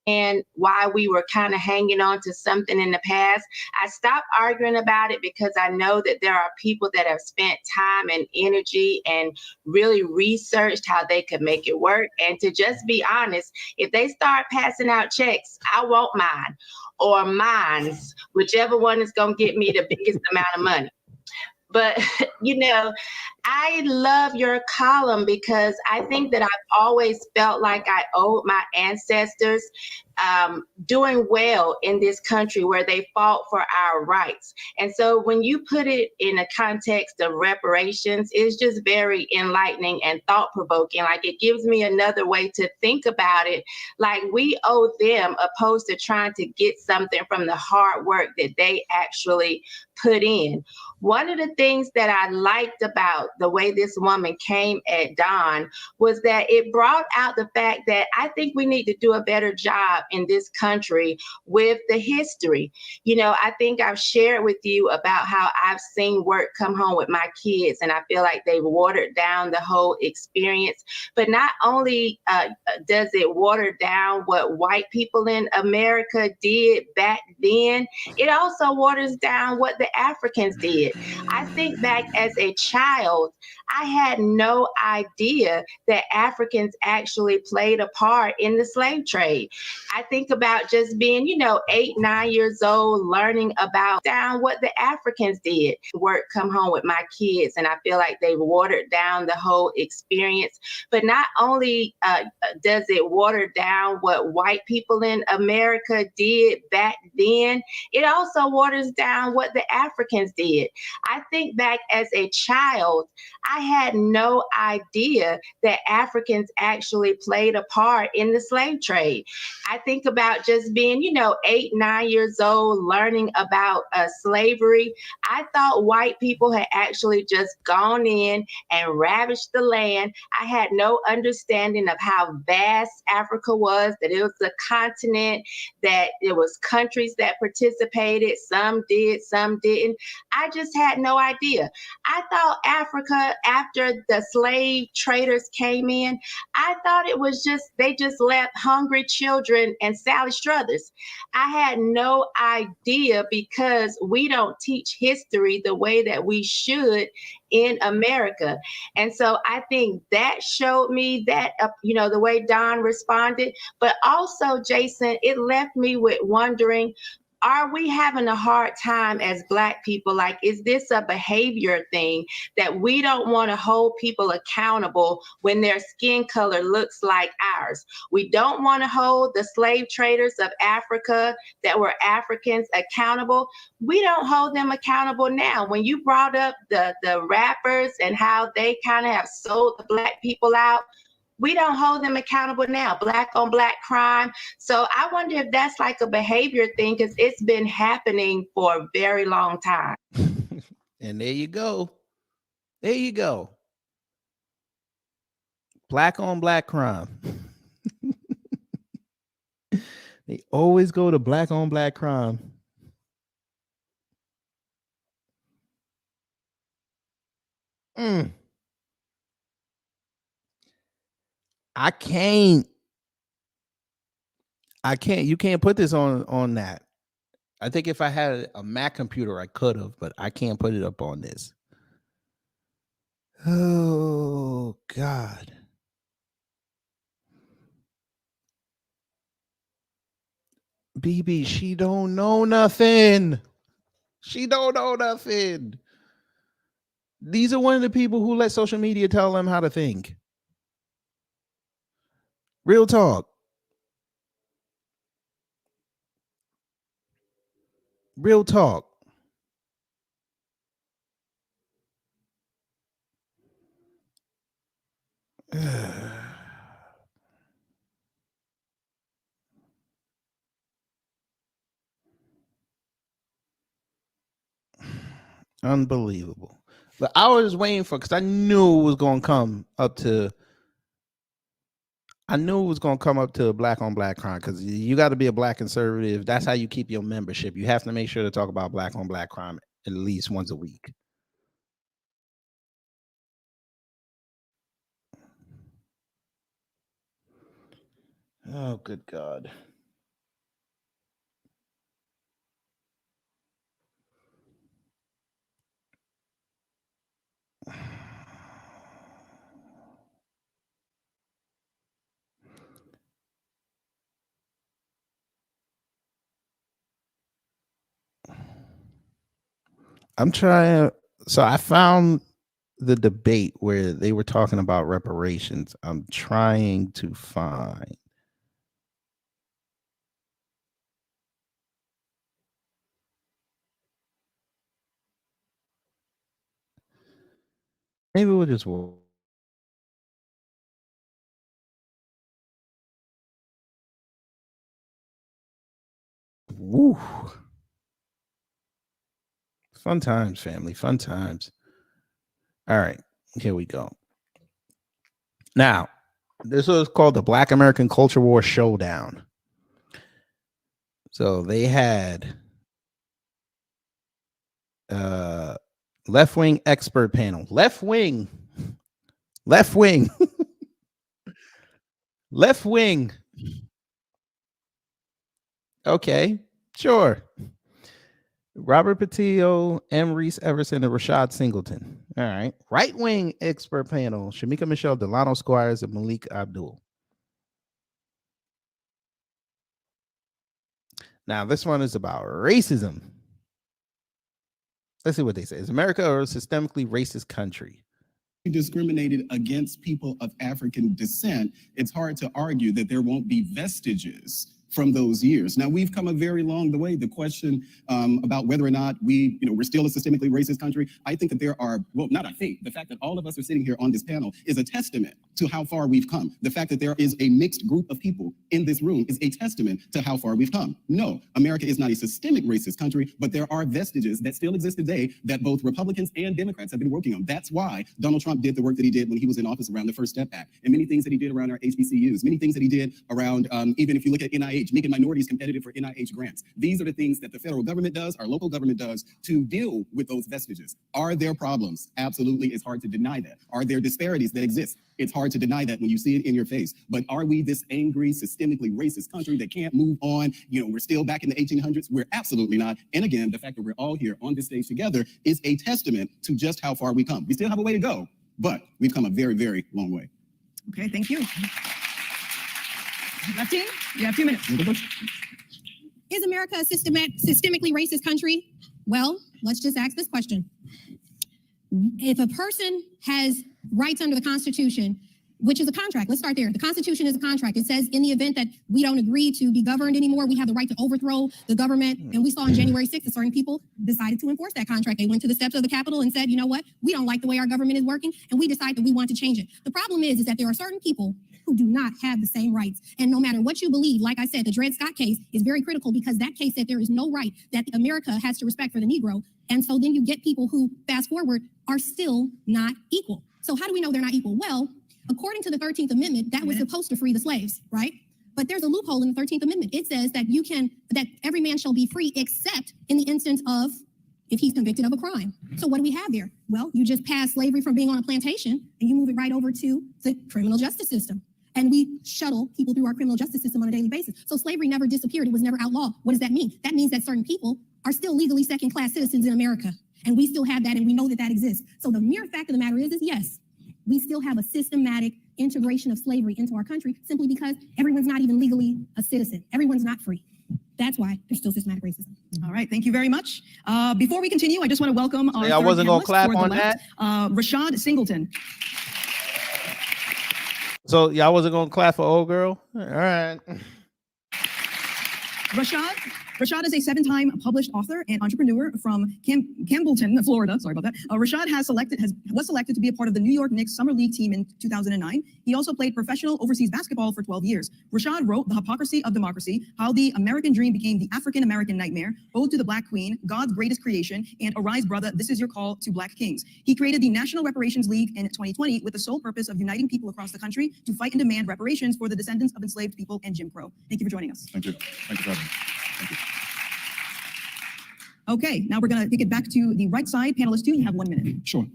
And why we were kind of hanging on to something in the past. I stopped arguing about it because I know that there are people that have spent time and energy and really researched how they could make it work. And to just be honest, if they start passing out checks, I want mine or mines, whichever one is going to get me the biggest amount of money. But, you know, I love your column because I think that I've always felt like I owed my ancestors doing well in this country where they fought for our rights. And so when you put it in a context of reparations, it's just very enlightening and thought-provoking. Like, it gives me another way to think about it. Like, we owe them opposed to trying to get something from the hard work that they actually put in. One of the things that I liked about the way this woman came at Don was that it brought out the fact that I think we need to do a better job in this country with the history. You know, I think I've shared with you about how I've seen work come home with my kids, and I feel like they've watered down the whole experience. But not only does it water down what white people in America did back then, it also waters down what the Africans did. I think back as a child, I had no idea that Africans actually played a part in the slave trade. I think about just being, 8, 9 years old, learning about down what the Africans did. Work, come home with my kids, and I feel like they've watered down the whole experience. But not only does it water down what white people in America did back then, it also waters down what the Africans did. I think back as a child, I had no idea that Africans actually played a part in the slave trade. I think about just being, 8, 9 years old, learning about slavery. I thought white people had actually just gone in and ravaged the land. I had no understanding of how vast Africa was, that it was a continent, that there was countries that participated. Some did, some didn't. I just had no idea. I thought Africa, after the slave traders came in, I thought it was just, they just left hungry children and Sally Struthers. I had no idea, because we don't teach history the way that we should in America. And so I think that showed me that, the way Don responded, but also, Jason, it left me with wondering, are we having a hard time as Black people? Like, is this a behavior thing that we don't want to hold people accountable when their skin color looks like ours? We don't want to hold the slave traders of Africa that were Africans accountable. We don't hold them accountable now. When you brought up the rappers and how they kind of have sold the Black people out, we don't hold them accountable now. Black on Black crime. So I wonder if that's like a behavior thing, because it's been happening for a very long time. And there you go. There you go. Black on Black crime. They always go to black on Black crime. I can't. You can't put this on that. I think if I had a Mac computer, I could have, but I can't put it up on this. Oh God. BB, she don't know nothing. She don't know nothing. These are one of the people who let social media tell them how to think. Real talk. Real talk. Unbelievable. But I was waiting for, because I knew it was going to come up to, black on Black crime, because you got to be a Black conservative. That's how you keep your membership. You have to make sure to talk about black on Black crime at least once a week. Oh, good God. I'm trying. So I found the debate where they were talking about reparations. I'm trying to find. Maybe we'll just. Woo. Fun times, family. Fun times. All right, here we go. Now, this was called the Black American Culture War Showdown. So they had left-wing expert panel. Left-wing. Left-wing. Left-wing. Okay, sure. Robert Patillo, M. Reese Everson, and Rashad Singleton. All right. Right-wing expert panel, Shamika Michelle, Delano Squires, and Malik Abdul. Now, this one is about racism. Let's see what they say. Is America a systemically racist country? Discriminated against people of African descent, it's hard to argue that there won't be vestiges from those years. Now, we've come a very long way. The question about whether or not we're still a systemically racist country, I think that there are, well, not I think, the fact that all of us are sitting here on this panel is a testament to how far we've come. The fact that there is a mixed group of people in this room is a testament to how far we've come. No, America is not a systemic racist country, but there are vestiges that still exist today that both Republicans and Democrats have been working on. That's why Donald Trump did the work that he did when he was in office around the First Step Act, and many things that he did around our HBCUs, many things that he did around, even if you look at NIH, making minorities competitive for NIH grants. These are the things that the federal government does, our local government does, to deal with those vestiges. Are there problems? Absolutely, it's hard to deny that. Are there disparities that exist? It's hard to deny that when you see it in your face. But are we this angry, systemically racist country that can't move on? We're still back in the 1800s? We're absolutely not. And again, the fact that we're all here on this stage together is a testament to just how far we come. We still have a way to go, but we've come a very, very long way. Okay, thank you. Left team, you have 2 minutes. Is America a systemically racist country? Well, let's just ask this question. If a person has rights under the Constitution, which is a contract, let's start there. The Constitution is a contract. It says in the event that we don't agree to be governed anymore, we have the right to overthrow the government. And we saw on January 6th that certain people decided to enforce that contract. They went to the steps of the Capitol and said, you know what, we don't like the way our government is working, and we decide that we want to change it. The problem is that there are certain people who do not have the same rights. And no matter what you believe, like I said, the Dred Scott case is very critical because that case said there is no right that America has to respect for the Negro. And so then you get people who, fast forward, are still not equal. So how do we know they're not equal? Well, according to the 13th Amendment, that was supposed to free the slaves, right? But there's a loophole in the 13th Amendment. It says that that every man shall be free except in the instance of if he's convicted of a crime. So what do we have there? Well, you just pass slavery from being on a plantation and you move it right over to the criminal justice system. And we shuttle people through our criminal justice system on a daily basis. So slavery never disappeared. It was never outlawed. What does that mean? That means that certain people are still legally second-class citizens in America. And we still have that, and we know that that exists. So the mere fact of the matter is yes, we still have a systematic integration of slavery into our country simply because everyone's not even legally a citizen. Everyone's not free. That's why there's still systematic racism. All right, thank you very much. Before we continue, I just want to welcome our I wasn't gonna clap on that. Rashad Singleton. So y'all wasn't gonna clap for old girl? All right. Rashad is a 7-time published author and entrepreneur from Campbellton, Florida. Sorry about that. Rashad was selected to be a part of the New York Knicks Summer League team in 2009. He also played professional overseas basketball for 12 years. Rashad wrote The Hypocrisy of Democracy, How the American Dream Became the African American Nightmare, Ode to the Black Queen, God's Greatest Creation, and Arise Brother, This Is Your Call to Black Kings. He created the National Reparations League in 2020 with the sole purpose of uniting people across the country to fight and demand reparations for the descendants of enslaved people and Jim Crow. Thank you for joining us. Thank you. Thank you for having me. Thank you. Okay, now we're going to take it back to the right side. Panelist 2, you have 1 minute. Sure.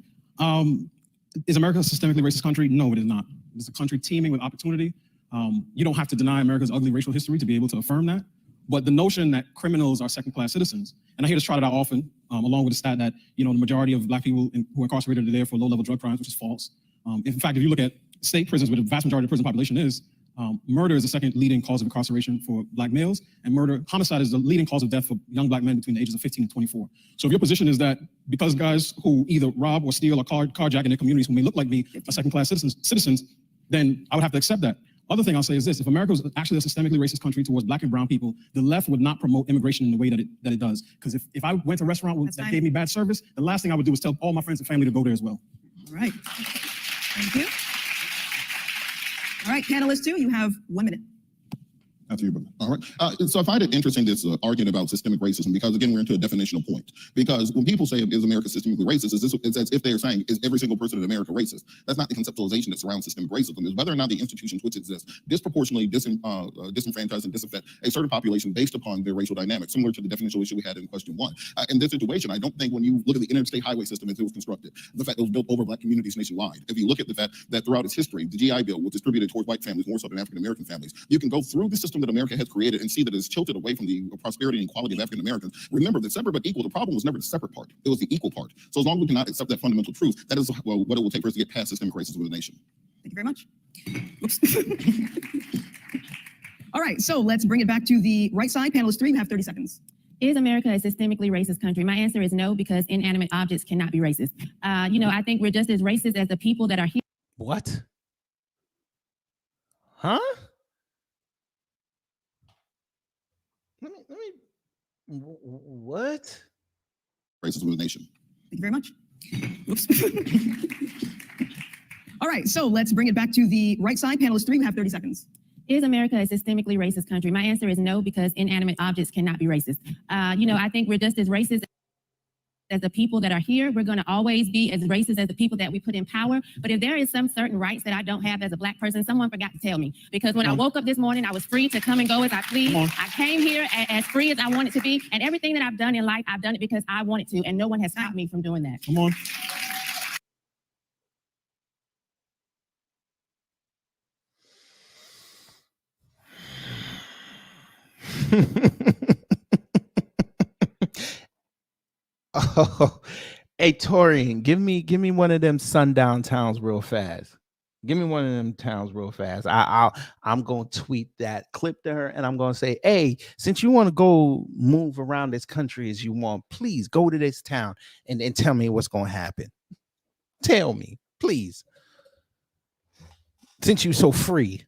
Is America a systemically racist country? No, it is not. It's a country teeming with opportunity. You don't have to deny America's ugly racial history to be able to affirm that. But the notion that criminals are second-class citizens, and I hear this trotted out often, along with the stat that the majority of Black people who are incarcerated are there for low-level drug crimes, which is false. In fact, if you look at state prisons, where the vast majority of the prison population is, murder is the second leading cause of incarceration for Black males, and homicide is the leading cause of death for young Black men between the ages of 15 and 24. So if your position is that because guys who either rob or steal or carjack in their communities who may look like me are second-class citizens, then I would have to accept that. Other thing I'll say is this: if America was actually a systemically racist country towards Black and brown people, the left would not promote immigration in the way that it does. Because if I went to a restaurant that gave me bad service, the last thing I would do is tell all my friends and family to go there as well. All right. Thank you. All right, panelist 2, you have 1 minute. After you, brother. All right. So I find it interesting, this argument about systemic racism, because again, we're into a definitional point. Because when people say, is America systemically racist, it's as if they're saying, is every single person in America racist? That's not the conceptualization that surrounds systemic racism. It's whether or not the institutions which exist disproportionately disenfranchise and disaffect a certain population based upon their racial dynamics, similar to the definitional issue we had in question 1. In this situation, I don't think when you look at the interstate highway system as it was constructed, the fact that it was built over Black communities nationwide, if you look at the fact that throughout its history, the GI Bill was distributed towards white families more so than African American families, you can go through the system that America has created and see that it's tilted away from the prosperity and equality of African Americans. Remember that separate but equal, the problem was never the separate part, it was the equal part. So as long as we cannot accept that fundamental truth, that is what it will take for us to get past systemic racism with the nation. Thank you very much. Oops. All right, so let's bring it back to the right side. Panelist 3, you have 30 seconds. Is America a systemically racist country? My answer is no, because inanimate objects cannot be racist. I think we're just as racist as the people that are here. What? Huh? What? Racist with a nation. Thank you very much. Oops. All right, so let's bring it back to the right side. Panelist 3, you have 30 seconds. Is America a systemically racist country? My answer is no, because inanimate objects cannot be racist. I think we're just as racist as the people that are here. We're going to always be as racist as the people that we put in power. But if there is some certain rights that I don't have as a Black person, someone forgot to tell me. Because when I woke up this morning, I was free to come and go as I please. I came here as free as I wanted to be. And everything that I've done in life, I've done it because I wanted to. And no one has stopped me from doing that. Come on. Oh, hey Torian, give me one of them sundown towns real fast. Give me one of them towns real fast. I'm gonna tweet that clip to her, and I'm gonna say, hey, since you want to go move around this country as you want, please go to this town and tell me what's gonna happen. Tell me, please. Since you're so free.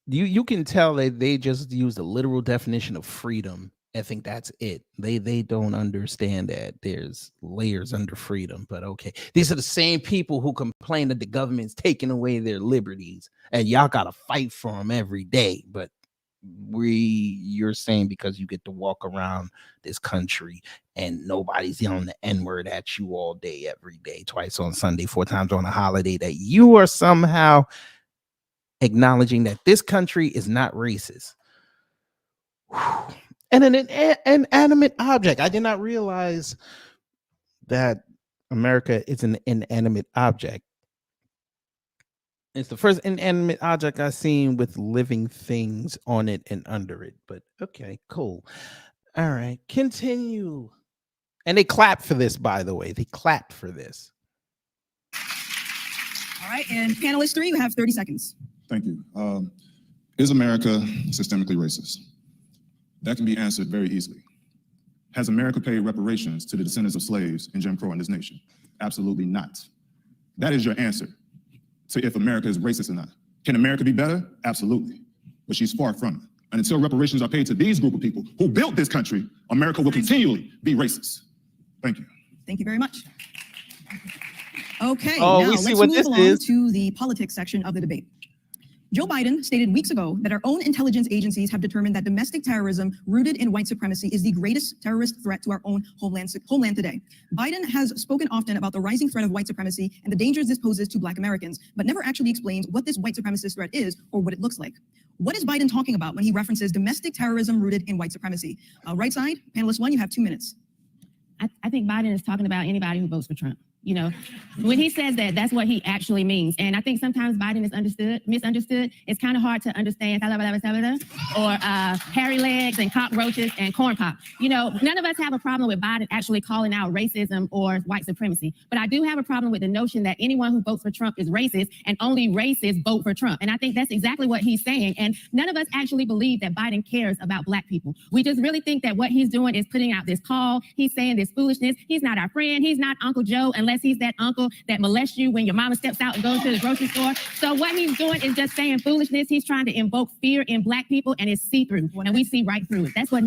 You can tell that they just use the literal definition of freedom. I think that's it. They don't understand that there's layers under freedom. But okay, these are the same people who complain that the government's taking away their liberties, and y'all gotta fight for them every day. But you're saying because you get to walk around this country and nobody's yelling the N-word at you all day, every day, twice on Sunday, 4 times on a holiday, that you are somehow acknowledging that this country is not racist. And an inanimate object. I did not realize that America is an inanimate object. It's the first inanimate object I've seen with living things on it and under it. But okay, cool. All right, continue. And they clapped for this, by the way. They clapped for this. All right, and panelist 3, you have 30 seconds. Thank you. Is America systemically racist? That can be answered very easily. Has America paid reparations to the descendants of slaves in Jim Crow in this nation? Absolutely not. That is your answer to if America is racist or not. Can America be better? Absolutely. But she's far from it. And until reparations are paid to these group of people who built this country, America will continually be racist. Thank you. Thank you very much. Okay, Oh, now we see let's what move this along is. to the politics section of the debate. Joe Biden stated weeks ago that our own intelligence agencies have determined that domestic terrorism rooted in white supremacy is the greatest terrorist threat to our own homeland today. Biden has spoken often about the rising threat of white supremacy and the dangers this poses to Black Americans, but never actually explains what this white supremacist threat is or what it looks like. What is Biden talking about when he references domestic terrorism rooted in white supremacy? Right side, panelist 1, you have 2 minutes. I think Biden is talking about anybody who votes for Trump. When he says that, that's what he actually means. And I think sometimes Biden is misunderstood. It's kind of hard to understand, or hairy legs and cockroaches and corn pop. None of us have a problem with Biden actually calling out racism or white supremacy. But I do have a problem with the notion that anyone who votes for Trump is racist and only racists vote for Trump. And I think that's exactly what he's saying. And none of us actually believe that Biden cares about Black people. We just really think that what he's doing is putting out this call. He's saying this foolishness. He's not our friend. He's not Uncle Joe, unless he's that uncle that molests you when your mama steps out and goes to the grocery store. So what he's doing is just saying foolishness. He's trying to invoke fear in Black people, and it's see-through, and we see right through it. That's what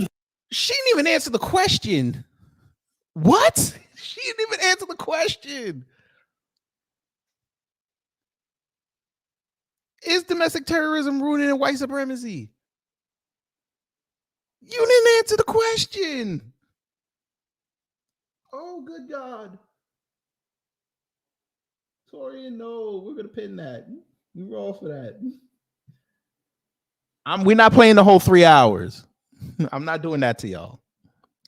She didn't even answer the question. What? She didn't even answer the question. Is domestic terrorism rooted in white supremacy? You didn't answer the question. Oh, good God. Torian, no, we're gonna pin that. You roll for that. We're not playing the whole 3 hours. I'm not doing that to y'all.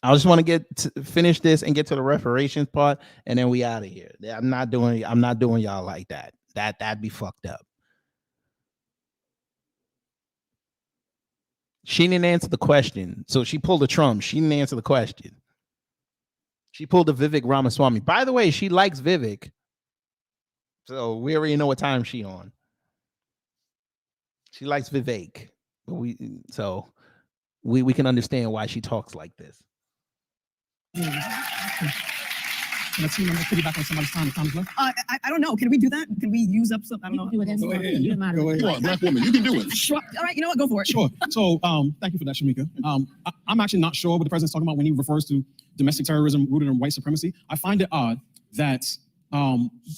I just want to finish this and get to the reparations part, and then we out of here. I'm not doing y'all like that. That'd be fucked up. She didn't answer the question, so she pulled a Trump. She didn't answer the question. She pulled a Vivek Ramaswamy. By the way, she likes Vivek. So we already know what time she on. She likes Vivek. But we can understand why she talks like this. Let's see, I'm gonna put it back on somebody's time. I don't know. Can we do that? Can we use up some? I don't know. Go ahead. You are a black woman. You can do it. Sure. All right. You know what? Go for it. Sure. So, thank you for that, Shamika. I'm actually not sure what the president's talking about when he refers to domestic terrorism rooted in white supremacy. I find it odd that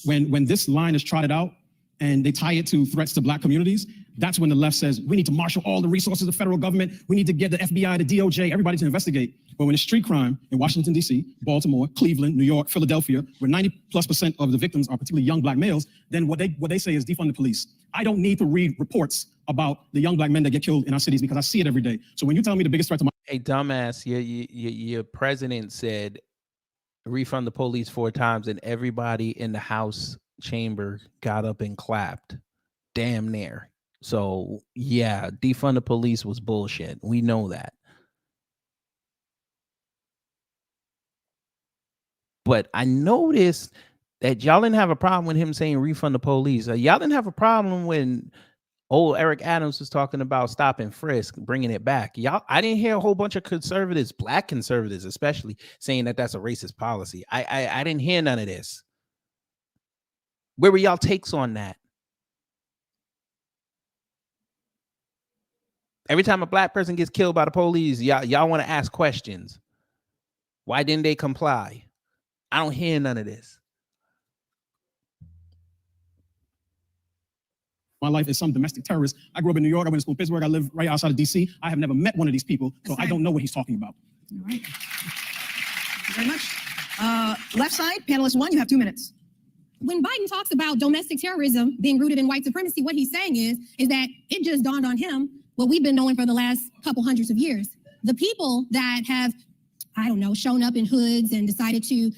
when this line is trotted out and they tie it to threats to black communities, that's when the left says we need to marshal all the resources of the federal government. We need to get the FBI, the DOJ, everybody to investigate. But when it's street crime in Washington, D.C., Baltimore, Cleveland, New York, Philadelphia, where 90+% of the victims are particularly young black males, then what they say is defund the police. I don't need to read reports about the young black men that get killed in our cities because I see it every day. So when you tell me the biggest threat to my— Hey, dumbass, your president said refund the police 4 times and everybody in the House chamber got up and clapped. Damn near. So, yeah, defund the police was bullshit. We know that. But I noticed that y'all didn't have a problem with him saying refund the police. Y'all didn't have a problem when old Eric Adams was talking about stop and frisk, bringing it back. I didn't hear a whole bunch of conservatives, black conservatives especially, saying that that's a racist policy. I didn't hear none of this. Where were y'all takes on that? Every time a black person gets killed by the police, y'all want to ask questions. Why didn't they comply? I don't hear none of this. My life is some domestic terrorist. I grew up in New York. I went to school in Pittsburgh. I live right outside of D.C. I have never met one of these people, so I don't know what he's talking about. All right. Thank you very much. Left side, panelist 1, you have 2 minutes. When Biden talks about domestic terrorism being rooted in white supremacy, what he's saying is that it just dawned on him what we've been knowing for the last couple hundreds of years. The people that have, I don't know, shown up in hoods and decided to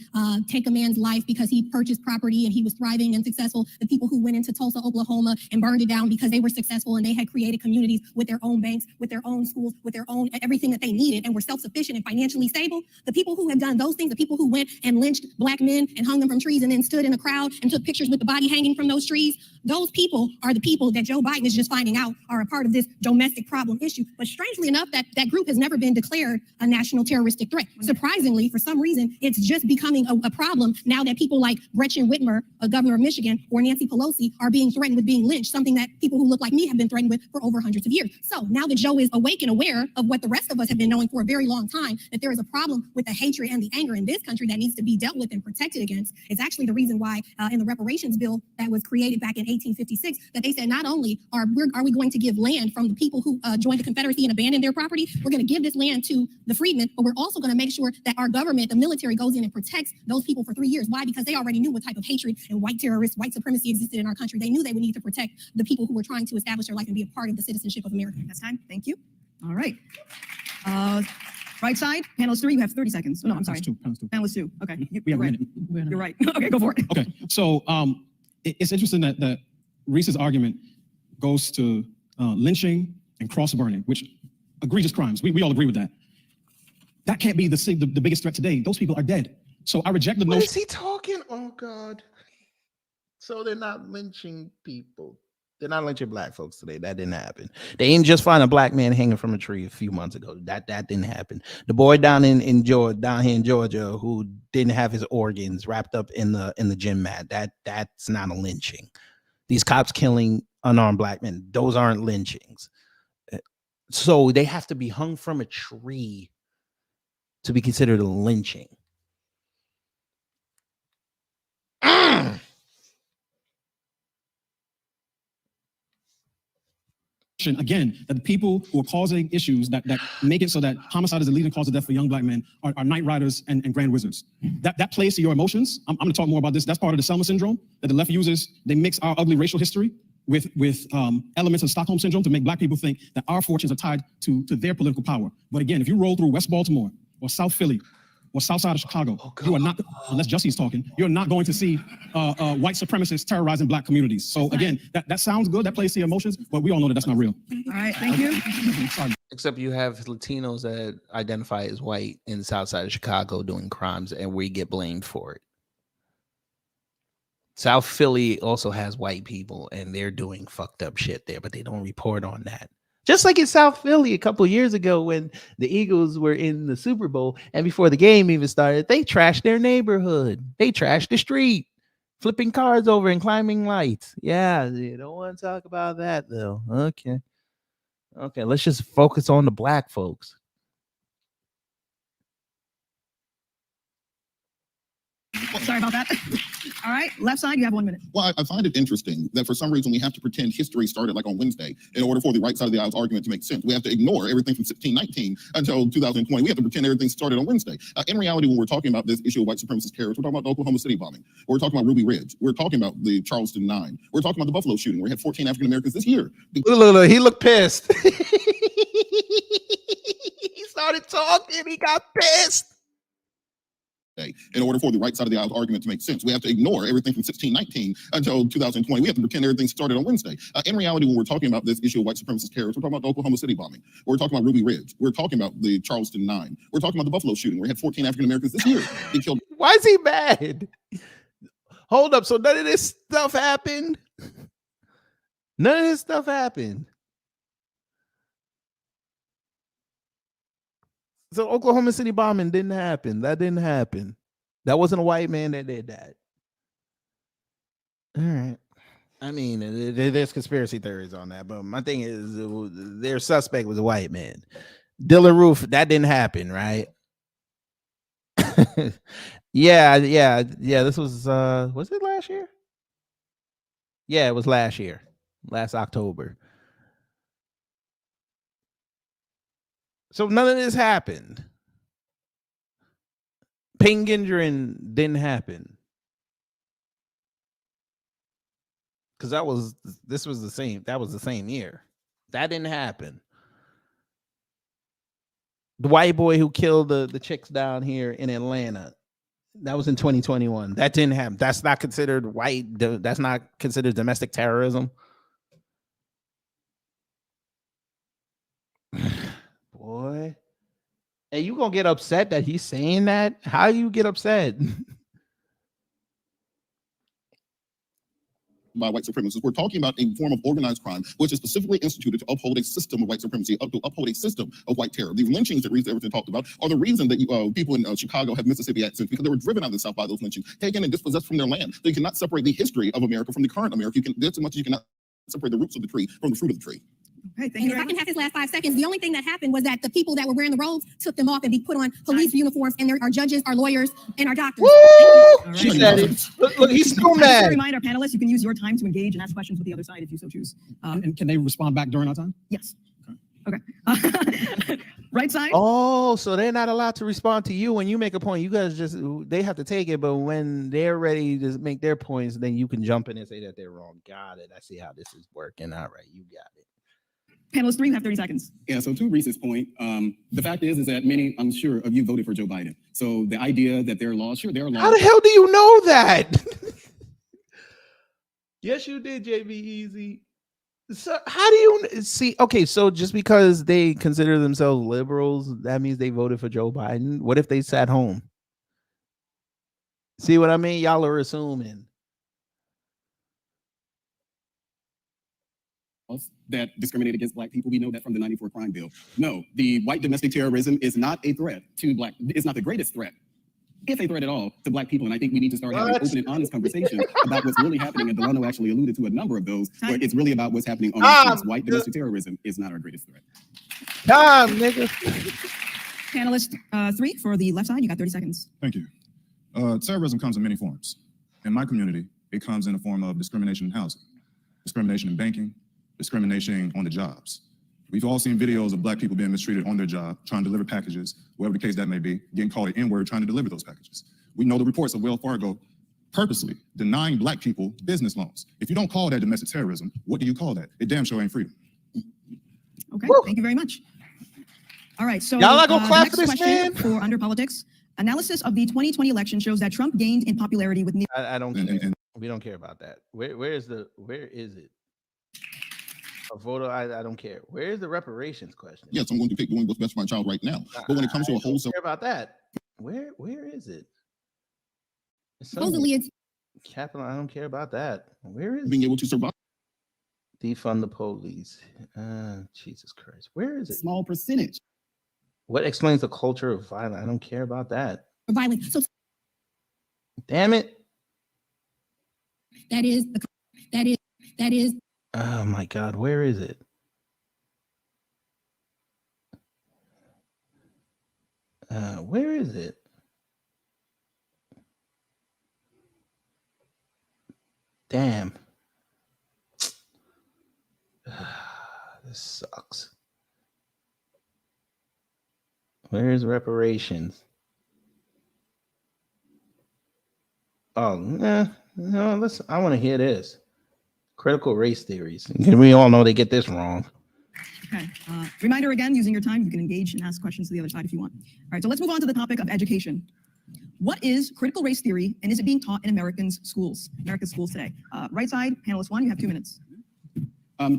take a man's life because he purchased property and he was thriving and successful. The people who went into Tulsa, Oklahoma and burned it down because they were successful and they had created communities with their own banks, with their own schools, with their own everything that they needed and were self-sufficient and financially stable. The people who have done those things, the people who went and lynched black men and hung them from trees and then stood in a crowd and took pictures with the body hanging from those trees, those people are the people that Joe Biden is just finding out are a part of this domestic problem issue. But strangely enough, that group has never been declared a national terroristic threat. Surprisingly, for some reason, it's just becoming a problem now that people like Gretchen Whitmer, a governor of Michigan, or Nancy Pelosi are being threatened with being lynched, something that people who look like me have been threatened with for over hundreds of years. So now that Joe is awake and aware of what the rest of us have been knowing for a very long time, that there is a problem with the hatred and the anger in this country that needs to be dealt with and protected against, it's actually the reason why in the reparations bill that was created back in 1856, that they said not only are we going to give land from the people who joined the Confederacy and abandoned their property, we're going to give this land to the freedmen, but we're also going to make sure that our government, the military, goes in and protects those people for 3 years. Why? Because they already knew what type of hatred and white terrorists, white supremacy existed in our country. They knew they would need to protect the people who were trying to establish their life and be a part of the citizenship of America. That's time. Thank you. All right. Right side, panelist 3, you have 30 seconds. Oh, no, I'm sorry. Panelist 2. Okay. We have a right. minute. You're right. Okay, go for it. Okay. So it's interesting that Reese's argument goes to lynching and cross burning, which egregious crimes. We all agree with that. That can't be the biggest threat today. Those people are dead. So I reject the notion. What is he talking? Oh, God. So they're not lynching people. They're not lynching black folks today. That didn't happen. They didn't just find a black man hanging from a tree a few months ago. That didn't happen. The boy down here in Georgia who didn't have his organs wrapped up in the gym mat. That's not a lynching. These cops killing unarmed black men, those aren't lynchings. So they have to be hung from a tree to be considered a lynching. Again, that the people who are causing issues that make it so that homicide is the leading cause of death for young black men are night riders and grand wizards. That plays to your emotions. I'm going to talk more about this. That's part of the Selma syndrome that the left uses. They mix our ugly racial history with elements of Stockholm syndrome to make black people think that our fortunes are tied to their political power. But again, if you roll through West Baltimore or South Philly or south side of Chicago, you are not, unless Jesse's talking, you're not going to see white supremacists terrorizing black communities. So again, that sounds good, that plays to your emotions, but we all know that that's not real. All right, thank you. Sorry. Except you have Latinos that identify as white in the south side of Chicago doing crimes, and we get blamed for it. South Philly also has white people, and they're doing fucked up shit there, but they don't report on that. Just like in South Philly a couple of years ago when the Eagles were in the Super Bowl, and before the game even started, they trashed their neighborhood. They trashed the street, flipping cars over and climbing lights. Yeah, you don't want to talk about that, though. Okay, let's just focus on the black folks. Sorry about that. All right, left side, you have 1 minute. Well, I find it interesting that for some reason we have to pretend history started like on Wednesday in order for the right side of the aisle's argument to make sense. We have to ignore everything from 1619 until 2020. We have to pretend everything started on Wednesday. In reality, when we're talking about this issue of white supremacist terrorists, we're talking about the Oklahoma City bombing. We're talking about Ruby Ridge. We're talking about the Charleston 9. We're talking about the Buffalo shooting. We had 14 African Americans this year. Look, he looked pissed. He started talking. He got pissed. In order for the right side of the aisle's argument to make sense, we have to ignore everything from 1619 until 2020. We have to pretend everything started on Wednesday. In reality, when we're talking about this issue of white supremacist terrorists, we're talking about the Oklahoma City bombing. We're talking about Ruby Ridge. We're talking about the Charleston 9. We're talking about the Buffalo shooting. We had 14 African Americans this year. They killed. Why is he mad? Hold up. So none of this stuff happened? None of this stuff happened. So Oklahoma City bombing didn't happen. That didn't happen. That wasn't a white man that did that. All right. I mean, there's conspiracy theories on that, but my thing is their suspect was a white man. Dylan Roof, that didn't happen, right? Yeah. This was it last year? Yeah, it was last year, last October. So none of this happened. Pengendren didn't happen. Because that was the same year. That didn't happen. The white boy who killed the chicks down here in Atlanta, that was in 2021. That didn't happen. That's not considered white. That's not considered domestic terrorism. Boy. Hey, you gonna get upset that he's saying that? How you get upset? By white supremacists. We're talking about a form of organized crime, which is specifically instituted to uphold a system of white supremacy, to uphold a system of white terror. The lynchings that Reese Everton talked about are the reason that people in Chicago have Mississippi accents, because they were driven out of the South by those lynchings, taken and dispossessed from their land. So you cannot separate the history of America from the current America. There's so much you cannot separate the roots of the tree from the fruit of the tree. Okay, thank And you. if I can have his last 5 seconds, the only thing that happened was that the people that were wearing the robes took them off and be put on police uniforms, and there are judges, our lawyers, and our doctors. Woo! She said it. Look, he's still Just mad. to remind our panelists, you can use your time to engage and ask questions with the other side if you so choose. And can they respond back during our time? Yes. Okay. Right side. Oh, so they're not allowed to respond to you when you make a point. You guys they have to take it, but when they're ready to make their points, then you can jump in and say that they're wrong. Got it. I see how this is working. All right, you got it. Panelist 3, you have 30 seconds. Yeah, so to Reese's point, the fact is that many, I'm sure, of you voted for Joe Biden. So the idea that there are laws, sure, there are laws. How the hell do you know that? Yes, you did, JB Easy. So how do you see? Okay, so just because they consider themselves liberals, that means they voted for Joe Biden. What if they sat home? See what I mean? Y'all are assuming. That discriminate against black people. We know that from the 94 crime bill. No, the white domestic terrorism is not a threat to black. It's not the greatest threat, if a threat at all, to black people. And I think we need to start having an open and honest conversation about what's really happening. And Delano actually alluded to a number of those, where it's really about what's happening on the streets. White domestic terrorism is not our greatest threat. Nigga. Panelist 3 for the left side, you got 30 seconds. Thank you. Terrorism comes in many forms. In my community, it comes in the form of discrimination in housing, discrimination in banking, discrimination on the jobs. We've all seen videos of black people being mistreated on their job, trying to deliver packages, whatever the case that may be, getting called an N-word trying to deliver those packages. We know the reports of Wells Fargo purposely denying black people business loans. If you don't call that domestic terrorism, what do you call that? It damn sure ain't freedom. Okay, thank you very much. All right, so y'all not gonna clap next for this question man? for Under Politics. Analysis of the 2020 election shows that Trump gained in popularity with I don't care. We don't care about that. Where is it? A photo, I don't care. Where is the reparations question? Yes, I'm going to pick doing what's best for my child right now. But when it comes to a wholesale, care about that. Where is it? Supposedly it's capital. I don't care about that. Where is being able to survive? Defund the police. Jesus Christ. Where is it? Small percentage. What explains the culture of violence? I don't care about that. violent. So Damn it. that is Oh my God. Where is it? Where is it? Damn. This sucks. Where is reparations? Oh, no, listen, I want to hear this. Critical race theories. We all know they get this wrong. Okay. Reminder again, using your time, you can engage and ask questions to the other side if you want. All right, so let's move on to the topic of education. What is critical race theory, and is it being taught in America's schools today? Right side, panelist one, you have 2 minutes.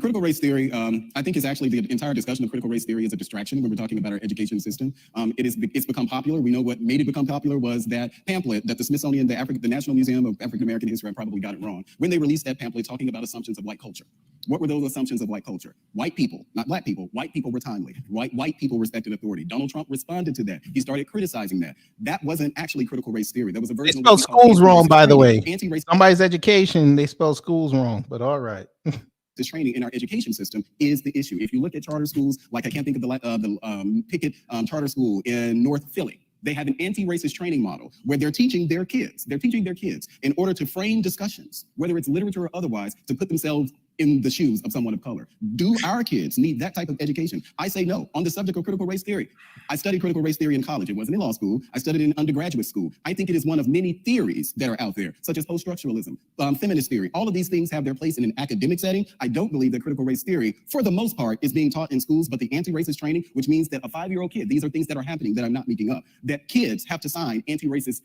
Critical race theory, I think is actually the entire discussion of critical race theory is a distraction when we're talking about our education system. It's become popular. We know what made it become popular was that pamphlet that the Smithsonian, the National Museum of African American History, I probably got it wrong, when they released that pamphlet talking about assumptions of white culture. What were those assumptions of white culture? White people, not black people, white people were timely. White people respected authority. Donald Trump responded to that. He started criticizing that. That wasn't actually critical race theory. That was a version They spelled schools wrong, by the way. Somebody's education, they spell schools wrong, but all right. This training in our education system is the issue. If you look at charter schools, like I can't think of the Pickett Charter School in North Philly, they have an anti-racist training model where they're teaching their kids in order to frame discussions, whether it's literature or otherwise, to put themselves in the shoes of someone of color. Do our kids need that type of education? I say no. On the subject of critical race theory, I studied critical race theory in college. It wasn't in law school. I studied it in undergraduate school. I think it is one of many theories that are out there, such as post-structuralism, feminist theory. All of these things have their place in an academic setting. I don't believe that critical race theory, for the most part, is being taught in schools, but the anti-racist training, which means that a 5-year-old kid, these are things that are happening that I'm not making up, that kids have to sign anti-racist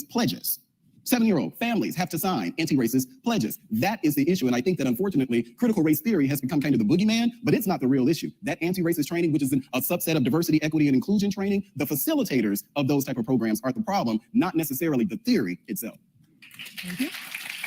pledges. 7-year-old families have to sign anti-racist pledges. That is the issue. And I think that unfortunately, critical race theory has become kind of the boogeyman, but it's not the real issue. That anti-racist training, which is a subset of diversity, equity, and inclusion training, the facilitators of those type of programs are the problem, not necessarily the theory itself. Thank you.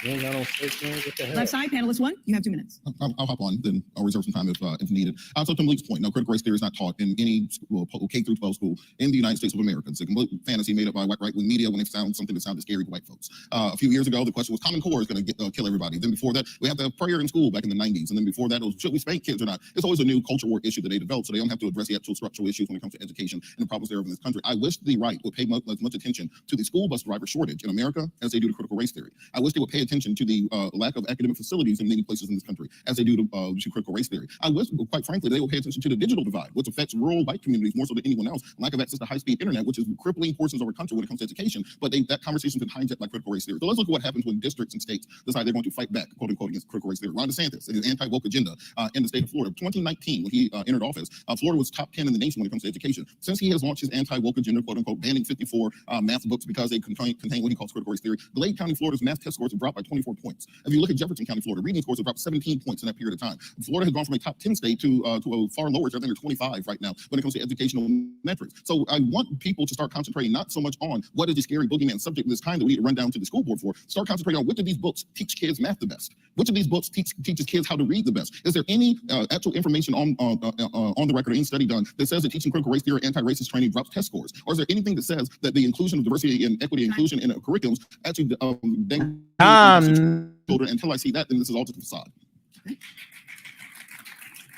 Left side, panelist one, you have 2 minutes. I'll hop on, then I'll reserve some time if needed. So to Malik's point, no, critical race theory is not taught in any school, K through 12 school in the United States of America. It's a complete fantasy made up by right-wing media when they found something that sounded scary to white folks. A few years ago, the question was Common Core is going to kill everybody. Then before that, we have to have prayer in school back in the 90s. And then before that, it was should we spank kids or not? It's always a new culture war issue that they develop, so they don't have to address the actual structural issues when it comes to education and the problems there in this country. I wish the right would pay as much attention to the school bus driver shortage in America as they do to critical race theory. I wish they would pay attention to the lack of academic facilities in many places in this country as they do to critical race theory. I wish, quite frankly, they will pay attention to the digital divide, which affects rural white communities more so than anyone else. Lack of access to high-speed internet, which is crippling portions of our country when it comes to education, but that conversation's been hijacked by critical race theory. So let's look at what happens when districts and states decide they're going to fight back, quote unquote, against critical race theory. Ron DeSantis and his anti-woke agenda in the state of Florida. 2019, when he entered office, Florida was top 10 in the nation when it comes to education. Since he has launched his anti-woke agenda, quote unquote, banning 54 math books because they contain what he calls critical race theory, Glade County, Florida's math test scores have dropped by 24 points. If you look at Jefferson County, Florida, reading scores have dropped 17 points in that period of time. Florida has gone from a top 10 state to a far lower, I think they're 25 right now when it comes to educational metrics. So I want people to start concentrating not so much on what is the scary boogeyman subject of this time that we need to run down to the school board for. Start concentrating on which of these books teach kids math the best. Which of these books teaches kids how to read the best? Is there any actual information on the record, or any study done that says that teaching critical race theory, anti-racist training drops test scores? Or is there anything that says that the inclusion of diversity and equity inclusion in curriculums actually children? Until I see that, then this is all just a facade.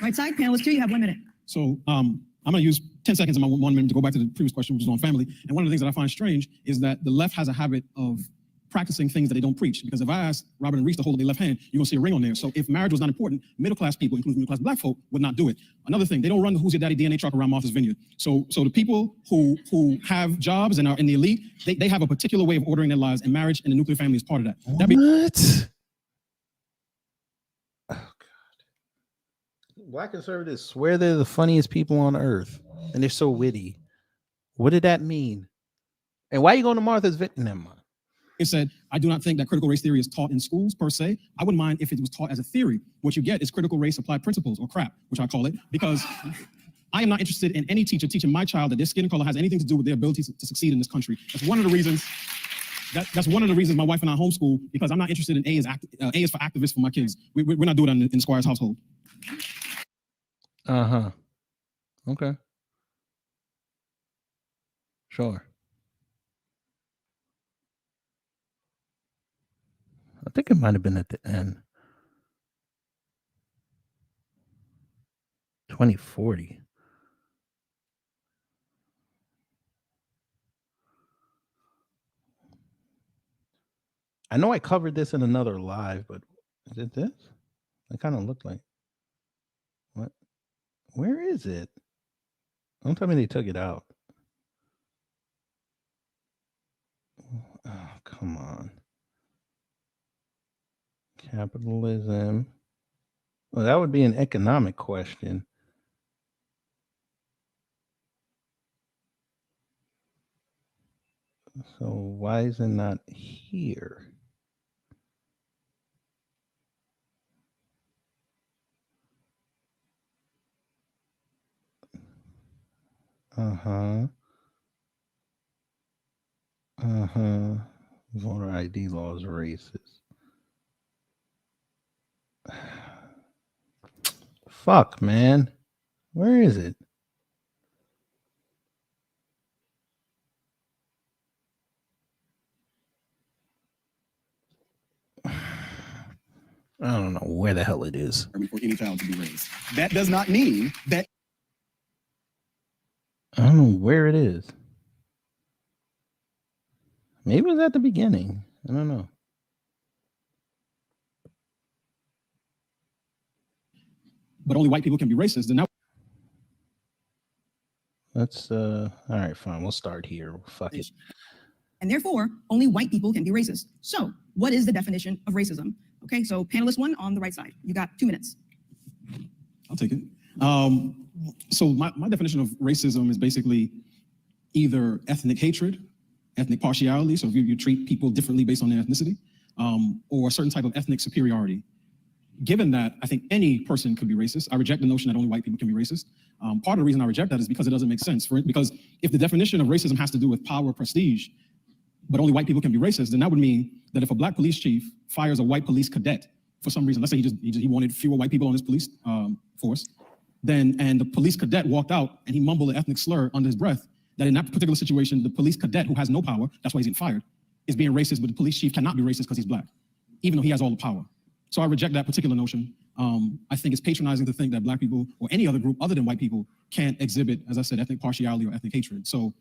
Right side, panelist two, you have 1 minute. So I'm going to use 10 seconds of my 1 minute to go back to the previous question, which was on family. And one of the things that I find strange is that the left has a habit of practicing things that they don't preach. Because if I ask Robert and Reese to hold their left hand, you're going to see a ring on there. So if marriage was not important, middle-class people, including middle-class black folk, would not do it. Another thing, they don't run the Who's Your Daddy DNA truck around Martha's Vineyard. So the people who have jobs and are in the elite, they have a particular way of ordering their lives, and marriage and the nuclear family is part of that. What? Oh, God. Black conservatives swear they're the funniest people on earth, and they're so witty. What did that mean? And why are you going to Martha's Vineyard? It said, I do not think that critical race theory is taught in schools per se. I wouldn't mind if it was taught as a theory. What you get is critical race applied principles, or crap, which I call it, because I am not interested in any teacher teaching my child that their skin color has anything to do with their ability to succeed in this country. That's one of the reasons. That's one of the reasons my wife and I homeschool, because I'm not interested in A is for activists for my kids. We're not doing that in Squire's household. Okay. Sure. I think it might have been at the end. 2040. I know I covered this in another live, but is it this? It kind of looked like. What? Where is it? Don't tell me they took it out. Oh, come on. Capitalism. Well, that would be an economic question. So why is it not here? Voter ID laws are racist. Fuck, man. Where is it? I don't know where the hell it is. For any child to be raised. That does not mean that. I don't know where it is. Maybe it was at the beginning. I don't know. But only white people can be racist. And now Let's all right, fine. We'll start here. Fuck it. And therefore, only white people can be racist. So what is the definition of racism? Okay, so panelist one on the right side. You got 2 minutes. I'll take it. So my definition of racism is basically either ethnic hatred, ethnic partiality, so if you treat people differently based on their ethnicity, or a certain type of ethnic superiority. Given that, I think any person could be racist. I reject the notion that only white people can be racist. Part of the reason I reject that is because it doesn't make sense. Because if the definition of racism has to do with power, prestige, but only white people can be racist, then that would mean that if a black police chief fires a white police cadet for some reason, let's say he wanted fewer white people on his police force, and the police cadet walked out and he mumbled an ethnic slur under his breath, that in that particular situation, the police cadet, who has no power, that's why he's getting fired, is being racist, but the police chief cannot be racist because he's black, even though he has all the power. So I reject that particular notion. I think it's patronizing to think that black people or any other group other than white people can't exhibit, as I said, ethnic partiality or ethnic hatred. So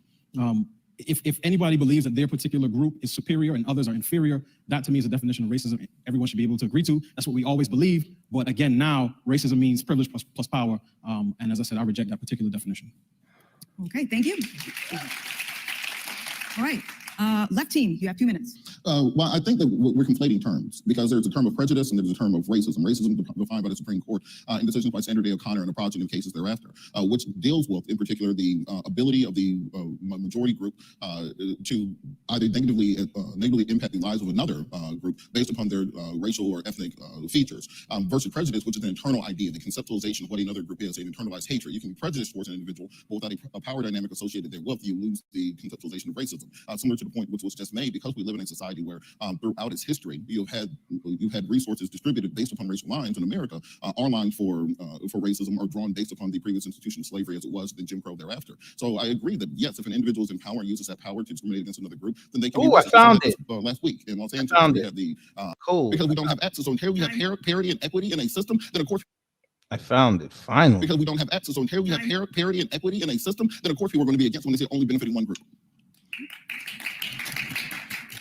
if anybody believes that their particular group is superior and others are inferior, that to me is a definition of racism everyone should be able to agree to. That's what we always believe. But again, now racism means privilege plus power. And as I said, I reject that particular definition. Okay, thank you. All right, left team, you have 2 minutes. Well, I think that we're conflating terms because there's a term of prejudice and there's a term of racism. Racism defined by the Supreme Court in decisions by Sandra Day O'Connor and a progeny of cases thereafter, which deals with, in particular, the ability of the majority group to either negatively impact the lives of another group based upon their racial or ethnic features, versus prejudice, which is an internal idea, the conceptualization of what another group is, an internalized hatred. You can be prejudiced towards an individual, but without a power dynamic associated therewith, you lose the conceptualization of racism. Similar to the point which was just made, because we live in a society where throughout its history, you've had resources distributed based upon racial lines in America. Our lines for racism are drawn based upon the previous institution of slavery as it was, then Jim Crow thereafter. So I agree that yes, if an individual is in power and uses that power to discriminate against another group, then they can be racist. I found it. Last week in Los Angeles, we have the cool, because we don't have access. So until we have parity and equity in a system, then of course I found it finally. Because we don't have access. So until we have parity and equity in a system, then of course people are going to be against when they say only benefiting one group.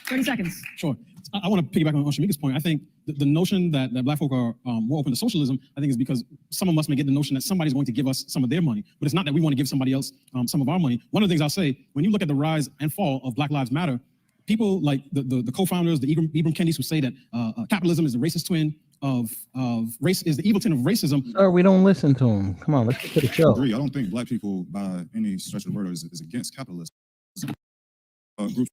30 seconds. Sure. I want to piggyback on Shamika's point. I think the notion that black folk are more open to socialism, I think is because some of us may get the notion that somebody's going to give us some of their money, but it's not that we want to give somebody else some of our money. One of the things I'll say, when you look at the rise and fall of Black Lives Matter, people like the co-founders, the Ibram Kendis, who say that capitalism is the racist twin of race, is the evil twin of racism. Sir, we don't listen to him. Come on, let's get to the show. I agree. I don't think black people, by any stretch of the word, is against capitalism. groups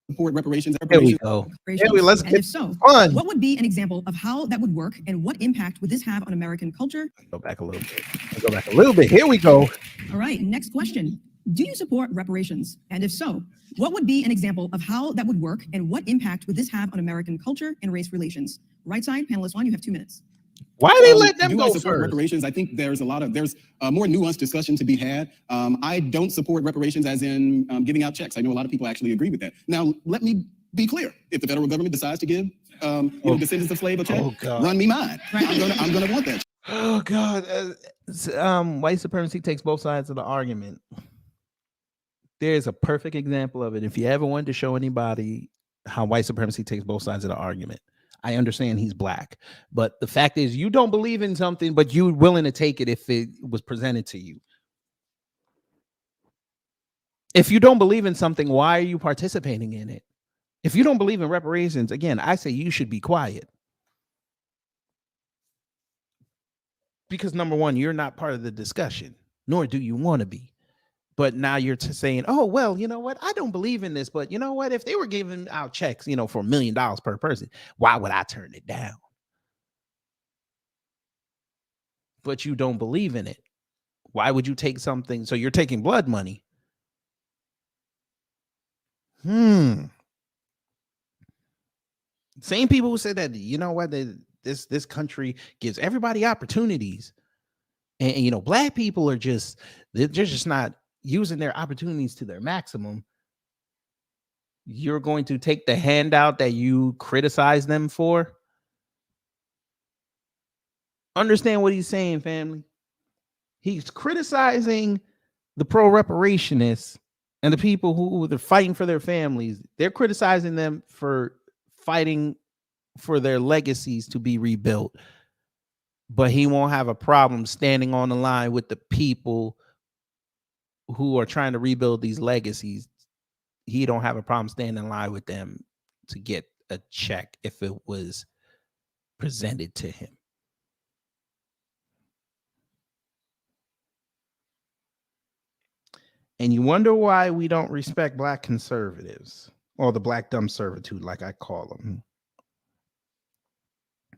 support reparations. There we go. Let's And get if so, fun. what would be an example of how that would work and what impact would this have on American culture? Go back a little bit. Go back a little bit. Here we go. All right, next question. Do you support reparations? And if so, what would be an example of how that would work and what impact would this have on American culture and race relations? Right side, panelist one, you have 2 minutes. Why do they let them do go I support first? reparations? I think there's a more nuanced discussion to be had. I don't support reparations as in giving out checks. I know a lot of people actually agree with that. Now, let me be clear. If the federal government decides to give descendants of slave a check, run me mine. Right. I'm gonna want that. Oh God, white supremacy takes both sides of the argument. There's a perfect example of it. If you ever wanted to show anybody how white supremacy takes both sides of the argument, I understand he's black, but the fact is you don't believe in something, but you're willing to take it if it was presented to you. If you don't believe in something, why are you participating in it? If you don't believe in reparations, again, I say you should be quiet. Because number one, you're not part of the discussion, nor do you want to be. But now you're saying, oh, well, you know what? I don't believe in this, but you know what? If they were giving out checks, for $1 million per person, why would I turn it down? But you don't believe in it. Why would you take something? So you're taking blood money. Same people who said that, you know what? This country gives everybody opportunities. And black people are they're just not using their opportunities to their maximum. You're going to take the handout that you criticize them for. Understand what he's saying, family. He's criticizing the pro-reparationists and the people who are fighting for their families. They're criticizing them for fighting for their legacies to be rebuilt. But he won't have a problem standing on the line with the people who are trying to rebuild these legacies. He don't have a problem standing in line with them to get a check if it was presented to him. And you wonder why we don't respect black conservatives, or the black dumb servitude, like I call them.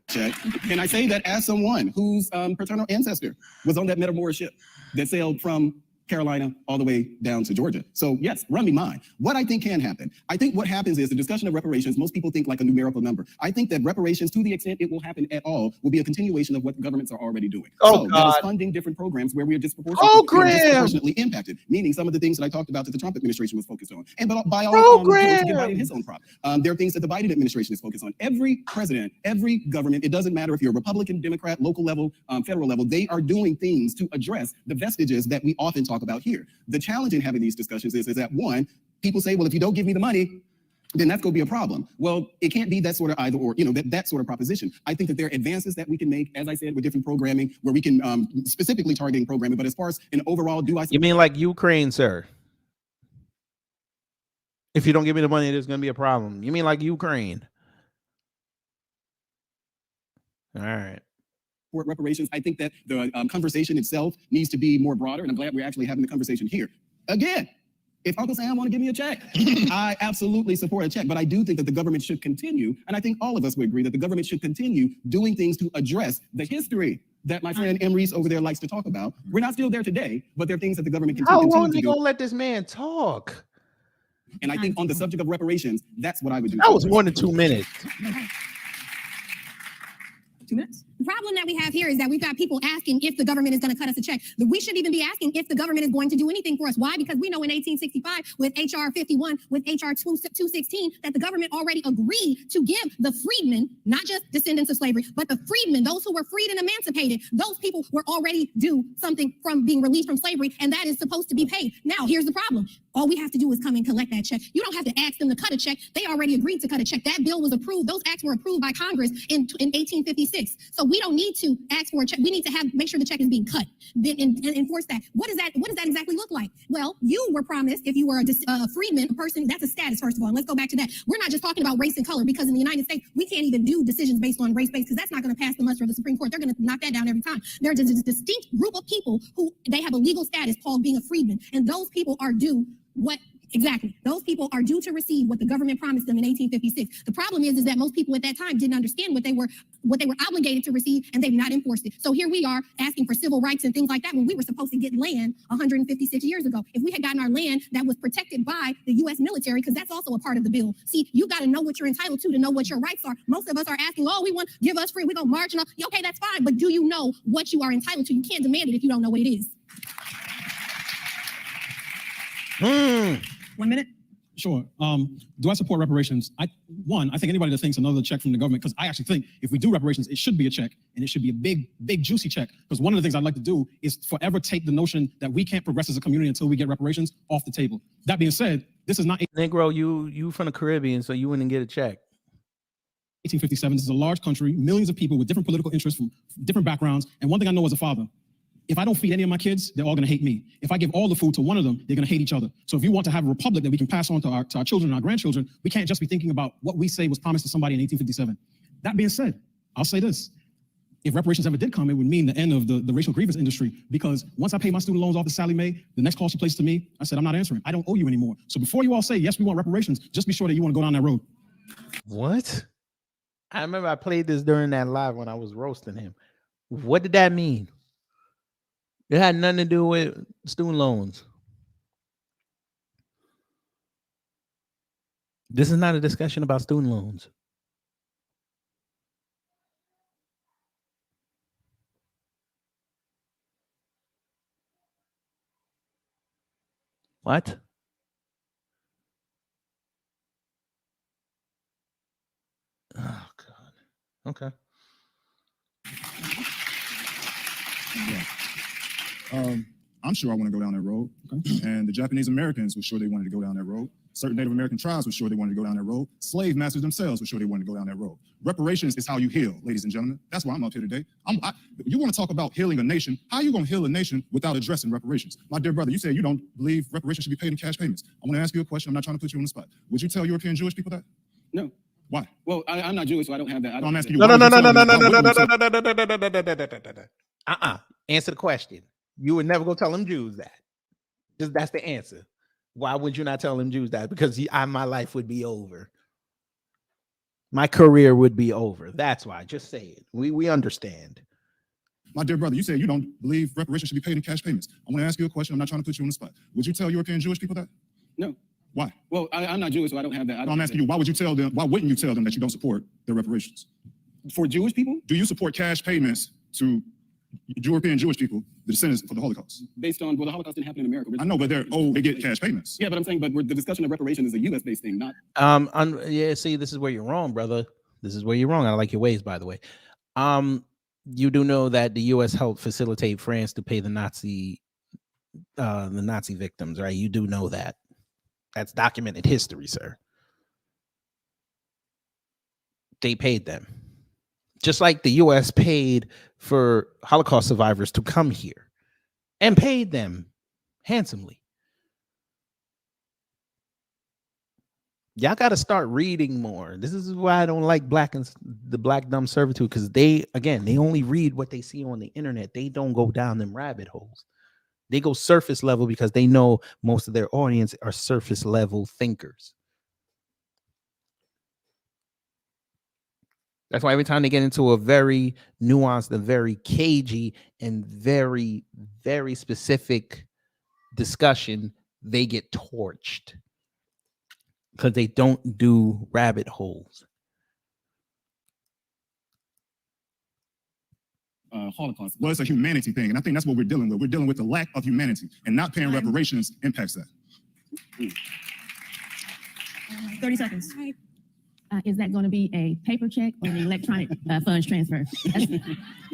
Check. Can I say that as someone whose paternal ancestor was on that Metamora ship that sailed from Carolina all the way down to Georgia? So yes, run me mine. What I think can happen, I think what happens is the discussion of reparations, most people think like a numerical number. I think that reparations, to the extent it will happen at all, will be a continuation of what governments are already doing. Oh, so God. that is funding different programs where we are disproportionately impacted, meaning some of the things that I talked about that the Trump administration was focused on. And by all to give Biden his own prop. There are things that the Biden administration is focused on. Every president, every government, it doesn't matter if you're a Republican, Democrat, local level, federal level, they are doing things to address the vestiges that we often talk about here. The challenge in having these discussions is that one, people say, well, if you don't give me the money, then that's going to be a problem. Well, it can't be that sort of either or, that sort of proposition. I think that there are advances that we can make, as I said, with different programming, where we can specifically targeting programming. But as far as an overall, you mean like Ukraine, sir? If you don't give me the money, there's going to be a problem. You mean like Ukraine? All right. Reparations, I think that the conversation itself needs to be more broader, and I'm glad we're actually having the conversation here. Again, if Uncle Sam want to give me a check, I absolutely support a check, but I do think that the government should continue, and I think all of us would agree that the government should continue doing things to address the history that my friend Emrys over there likes to talk about. We're not still there today, but there are things that the government can continue to do. How long are they going to let this man talk? And I think on the subject of reparations, that's what I would do. That was 1 to 2 minutes. 2 minutes. The problem that we have here is that we've got people asking if the government is going to cut us a check. We shouldn't even be asking if the government is going to do anything for us. Why? Because we know in 1865 with HR 51, with HR 216, that the government already agreed to give the freedmen, not just descendants of slavery, but the freedmen, those who were freed and emancipated, those people were already due something from being released from slavery, and that is supposed to be paid. Now, here's the problem. All we have to do is come and collect that check. You don't have to ask them to cut a check. They already agreed to cut a check. That bill was approved. Those acts were approved by Congress in 1856. So we don't need to ask for a check. We need to make sure the check is being cut and enforce that. What does that exactly look like? Well, you were promised, if you were a freedman, a person, that's a status, first of all. And let's go back to that. We're not just talking about race and color, because in the United States, we can't even do decisions based on race-based, because that's not going to pass the muster of the Supreme Court. They're going to knock that down every time. There's a distinct group of people who they have a legal status called being a freedman, and those people are due what Exactly. Those people are due to receive what the government promised them in 1856. The problem is that most people at that time didn't understand what they were obligated to receive, and they've not enforced it. So here we are asking for civil rights and things like that when we were supposed to get land 156 years ago. If we had gotten our land that was protected by the U.S. military, because that's also a part of the bill. See, you got to know what you're entitled to know what your rights are. Most of us are asking, oh, we want give us free, we're gonna march and all. Okay, that's fine, but do you know what you are entitled to? You can't demand it if you don't know what it is. 1 minute. Sure. Do I support reparations? I think anybody that thinks another check from the government, because I actually think if we do reparations, it should be a check, and it should be a big, juicy check. Because one of the things I'd like to do is forever take the notion that we can't progress as a community until we get reparations off the table. That being said, this is not Negro, you from the Caribbean, so you wouldn't get a check. 1857. This is a large country, millions of people with different political interests from different backgrounds. And one thing I know as a father, if I don't feed any of my kids, they're all going to hate me. If I give all the food to one of them, they're going to hate each other. So if you want to have a republic that we can pass on to our children and our grandchildren, we can't just be thinking about what we say was promised to somebody in 1857. That being said, I'll say this. If reparations ever did come, it would mean the end of the racial grievance industry, because once I pay my student loans off to Sally Mae, the next call she placed to me, I said, I'm not answering. I don't owe you anymore. So before you all say, yes, we want reparations, just be sure that you want to go down that road. What? I remember I played this during that live when I was roasting him. What did that mean? It had nothing to do with student loans. This is not a discussion about student loans. What? Oh, God. Okay. Yeah. I'm sure I want to go down that road. Okay. And the Japanese Americans were sure they wanted to go down that road. Certain Native American tribes were sure they wanted to go down that road. Slave masters themselves were sure they wanted to go down that road. Reparations is how you heal, ladies and gentlemen. That's why I'm up here today. You want to talk about healing a nation. How are you going to heal a nation without addressing reparations? My dear brother, you said you don't believe reparations should be paid in cash payments. I want to ask you a question. I'm not trying to put you on the spot. Would you tell European Jewish people that? No. Why? Well, I'm not Jewish, so I don't have that. I'm asking you. No. Answer the question. You would never go tell them Jews that. Just that's the answer. Why would you not tell them Jews that? Because my life would be over. My career would be over. That's why. Just say it. We understand. My dear brother, you said you don't believe reparations should be paid in cash payments. I want to ask you a question. I'm not trying to put you on the spot. Would you tell European Jewish people that? No. Why? Well, I'm not Jewish, so I don't have that. I'm asking you, why would you tell them? Why wouldn't you tell them that you don't support their reparations? For Jewish people? Do you support cash payments to European Jewish people, the descendants for the Holocaust? Based on, well, the Holocaust didn't happen in America. I know, but they get cash payments. Yeah, but I'm saying, but the discussion of reparation is a U.S. based thing, not. Yeah. See, this is where you're wrong, brother. This is where you're wrong. I like your ways, by the way. You do know that the U.S. helped facilitate France to pay the Nazi victims, right? You do know that. That's documented history, sir. They paid them. Just like the U.S. paid for Holocaust survivors to come here and paid them handsomely. Y'all got to start reading more. This is why I don't like the black dumb servitude, because they only read what they see on the internet. They don't go down them rabbit holes. They go surface level because they know most of their audience are surface level thinkers. That's why every time they get into a very nuanced and very cagey and very, very specific discussion, they get torched because they don't do rabbit holes. Holocaust. Well, it's a humanity thing, and I think that's what we're dealing with. We're dealing with the lack of humanity, and not paying reparations impacts that. 30 seconds. Is that going to be a paper check or an electronic funds transfer?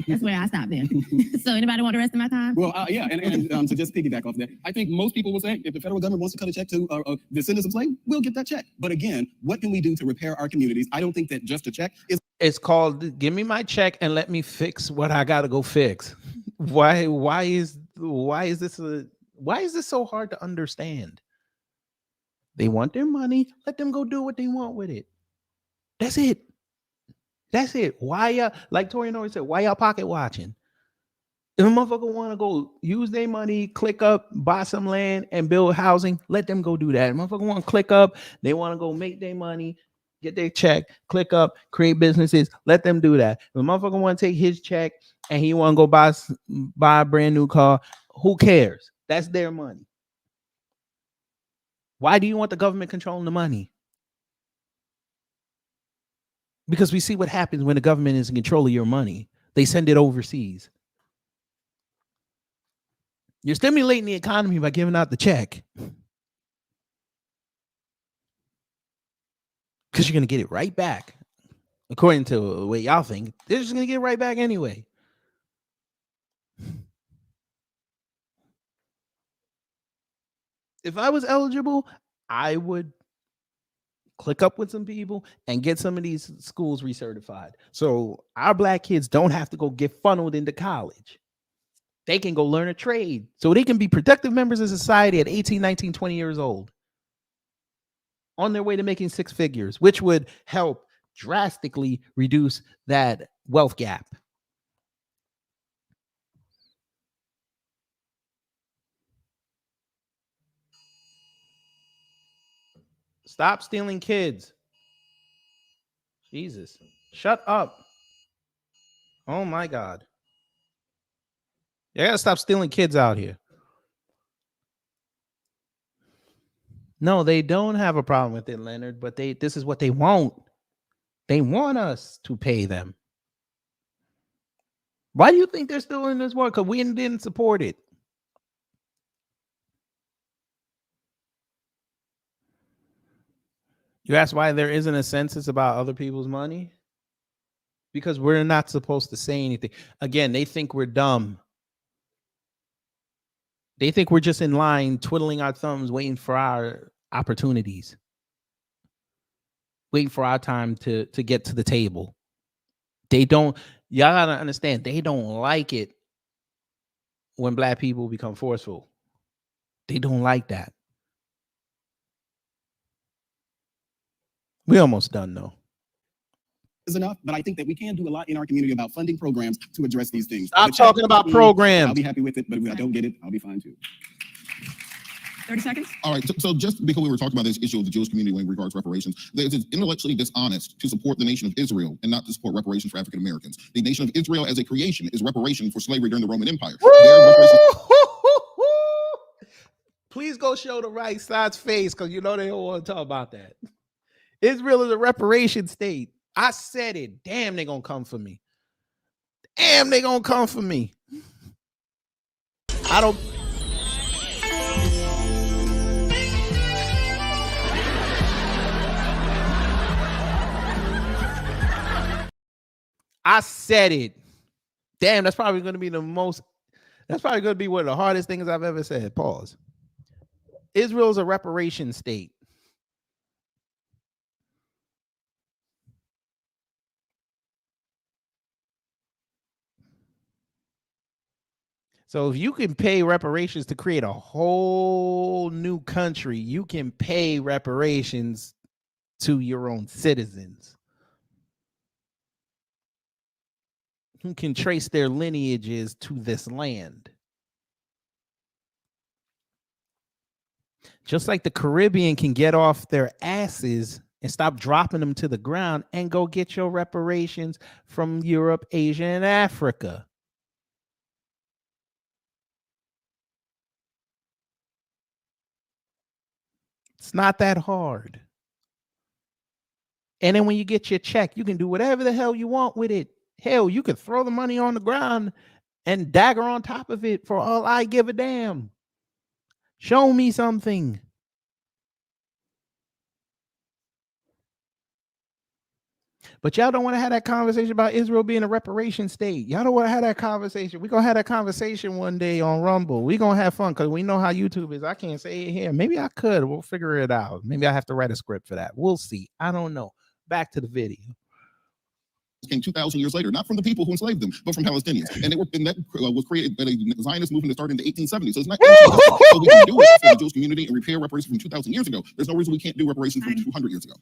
That's where I stop then. So anybody want the rest of my time? Well, yeah, and to just piggyback off that, I think most people will say if the federal government wants to cut a check to descendants of slaves, we'll get that check. But again, what can we do to repair our communities? I don't think that just a check is. It's called give me my check and let me fix what I got to go fix. Why is this so hard to understand? They want their money. Let them go do what they want with it. That's it. Why like Torian always said, why y'all pocket watching? If a motherfucker want to go use their money, click up, buy some land, and build housing, let them go do that. If a motherfucker want to click up, they want to go make their money, get their check, click up, create businesses, let them do that. If a motherfucker want to take his check and he want to go buy a brand new car, who cares? That's their money. Why do you want the government controlling the money? Because we see what happens when the government is in control of your money. They send it overseas. You're stimulating the economy by giving out the check. Because you're going to get it right back. According to the way y'all think, they're just going to get it right back anyway. If I was eligible, I would click up with some people and get some of these schools recertified. So our black kids don't have to go get funneled into college. They can go learn a trade so they can be productive members of society at 18, 19, 20 years old on their way to making six figures, which would help drastically reduce that wealth gap. Stop stealing kids. Jesus. Shut up. Oh my God. You gotta stop stealing kids out here. No, they don't have a problem with it, Leonard, but this is what they want. They want us to pay them. Why do you think they're still in this war? Because we didn't support it. You ask why there isn't a census about other people's money? Because we're not supposed to say anything. Again, they think we're dumb. They think we're just in line, twiddling our thumbs, waiting for our opportunities. Waiting for our time to get to the table. They don't, y'all gotta understand, they don't like it when black people become forceful. They don't like that. We almost done though. Is enough, but I think that we can do a lot in our community about funding programs to address these things. Stop talking about programs. I'll be happy with it, but if I don't get it, I'll be fine too. 30 seconds. All right, so just because we were talking about this issue of the Jewish community in regards to reparations, it's intellectually dishonest to support the nation of Israel and not to support reparations for African Americans. The nation of Israel as a creation is reparation for slavery during the Roman Empire. Please go show the right side's face because you know they don't want to talk about that. Israel is a reparation state. I said it. Damn, they gonna come for me. Damn, they gonna come for me. I don't. I said it. Damn, that's probably going to be that's probably going to be one of the hardest things I've ever said. Pause. Israel is a reparation state. So if you can pay reparations to create a whole new country, you can pay reparations to your own citizens who can trace their lineages to this land. Just like the Caribbean can get off their asses and stop dropping them to the ground and go get your reparations from Europe, Asia, and Africa. It's not that hard. And then when you get your check, you can do whatever the hell you want with it. Hell, you could throw the money on the ground and dagger on top of it for all I give a damn. Show me something. But y'all don't want to have that conversation about Israel being a reparation state. Y'all don't want to have that conversation. We're going to have that conversation one day on Rumble. We're going to have fun because we know how YouTube is. I can't say it here. Maybe I could. We'll figure it out. Maybe I have to write a script for that. We'll see. I don't know. Back to the video. Came 2,000 years later, not from the people who enslaved them, but from Palestinians. And that was created by a Zionist movement that started in the 1870s. So it's not so we can do it for the Jewish community and repair reparations from 2,000 years ago. There's no reason we can't do reparations from 200 years ago.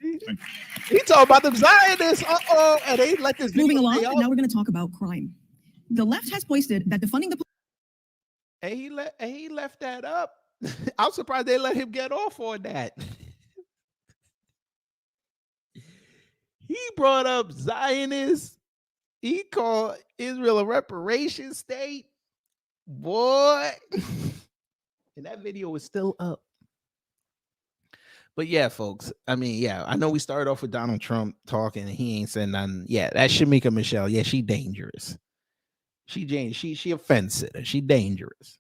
He talking about the Zionists. And they let this Moving along, and now we're going to talk about crime. The left has posted that defunding the And he left that up. I'm surprised they let him get off on that. He brought up Zionists. He called Israel a reparation state. Boy. And that video is still up. But yeah, folks. I mean, yeah, I know we started off with Donald Trump talking and he ain't said nothing. Yeah, that's Shamika Michelle. Yeah, she dangerous. She offensive. She dangerous.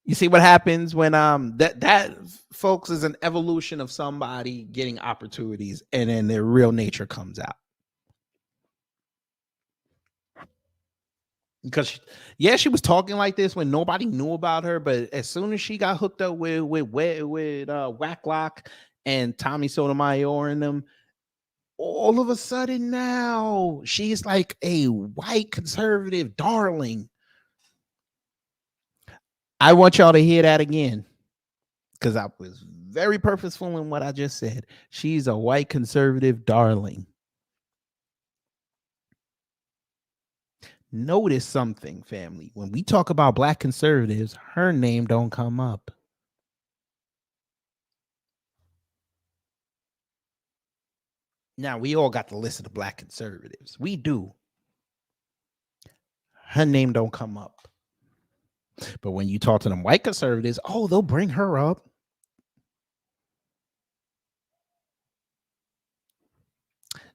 You see what happens when that folks is an evolution of somebody getting opportunities and then their real nature comes out. Because she was talking like this when nobody knew about her, but as soon as she got hooked up with Wacklock and Tommy Sotomayor and them, all of a sudden now she's like a white conservative darling. I want y'all to hear that again because I was very purposeful in what I just said. She's a white conservative darling. Notice something, family. When we talk about black conservatives, her name don't come up. Now, we all got to listen to black conservatives. We do. Her name don't come up. But when you talk to them white conservatives, oh, they'll bring her up.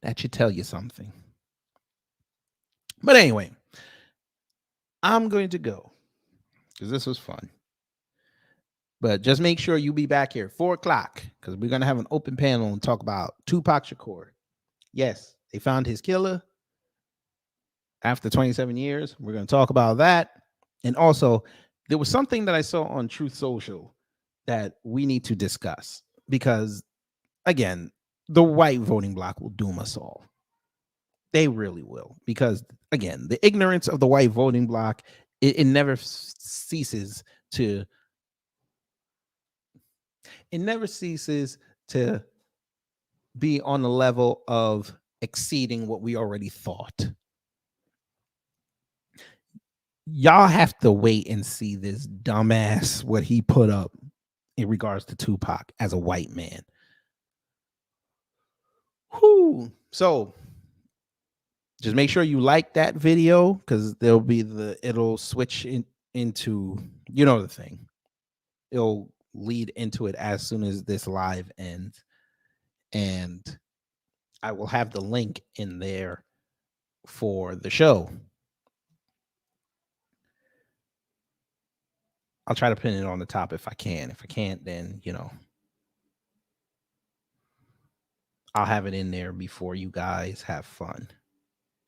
That should tell you something. But anyway, I'm going to go because this was fun. But just make sure you be back here 4 o'clock because we're going to have an open panel and talk about Tupac Shakur. Yes, they found his killer after 27 years. We're going to talk about that. And also, there was something that I saw on Truth Social that we need to discuss because, again, the white voting bloc will doom us all. They really will. Because, again, the ignorance of the white voting bloc, it never ceases to... It never ceases to be on the level of exceeding what we already thought. Y'all have to wait and see this dumbass, what he put up in regards to Tupac as a white man. Whew. So just make sure you like that video because there'll be it'll switch into, you know, the thing. It'll lead into it as soon as this live ends. And I will have the link in there for the show. I'll try to pin it on the top if I can. If I can't, then, you know, I'll have it in there before you guys have fun.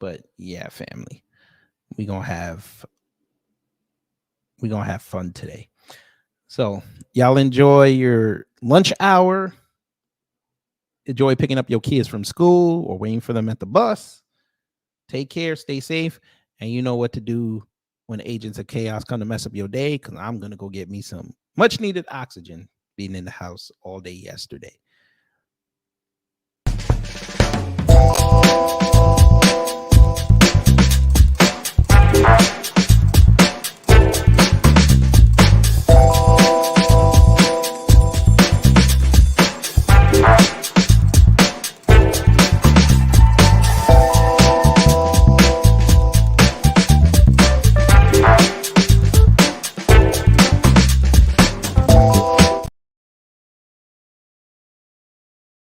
But yeah, family, we're gonna have fun today. So y'all enjoy your lunch hour. Enjoy picking up your kids from school or waiting for them at the bus. Take care, stay safe, and you know what to do when agents of chaos come to mess up your day, because I'm going to go get me some much needed oxygen being in the house all day yesterday.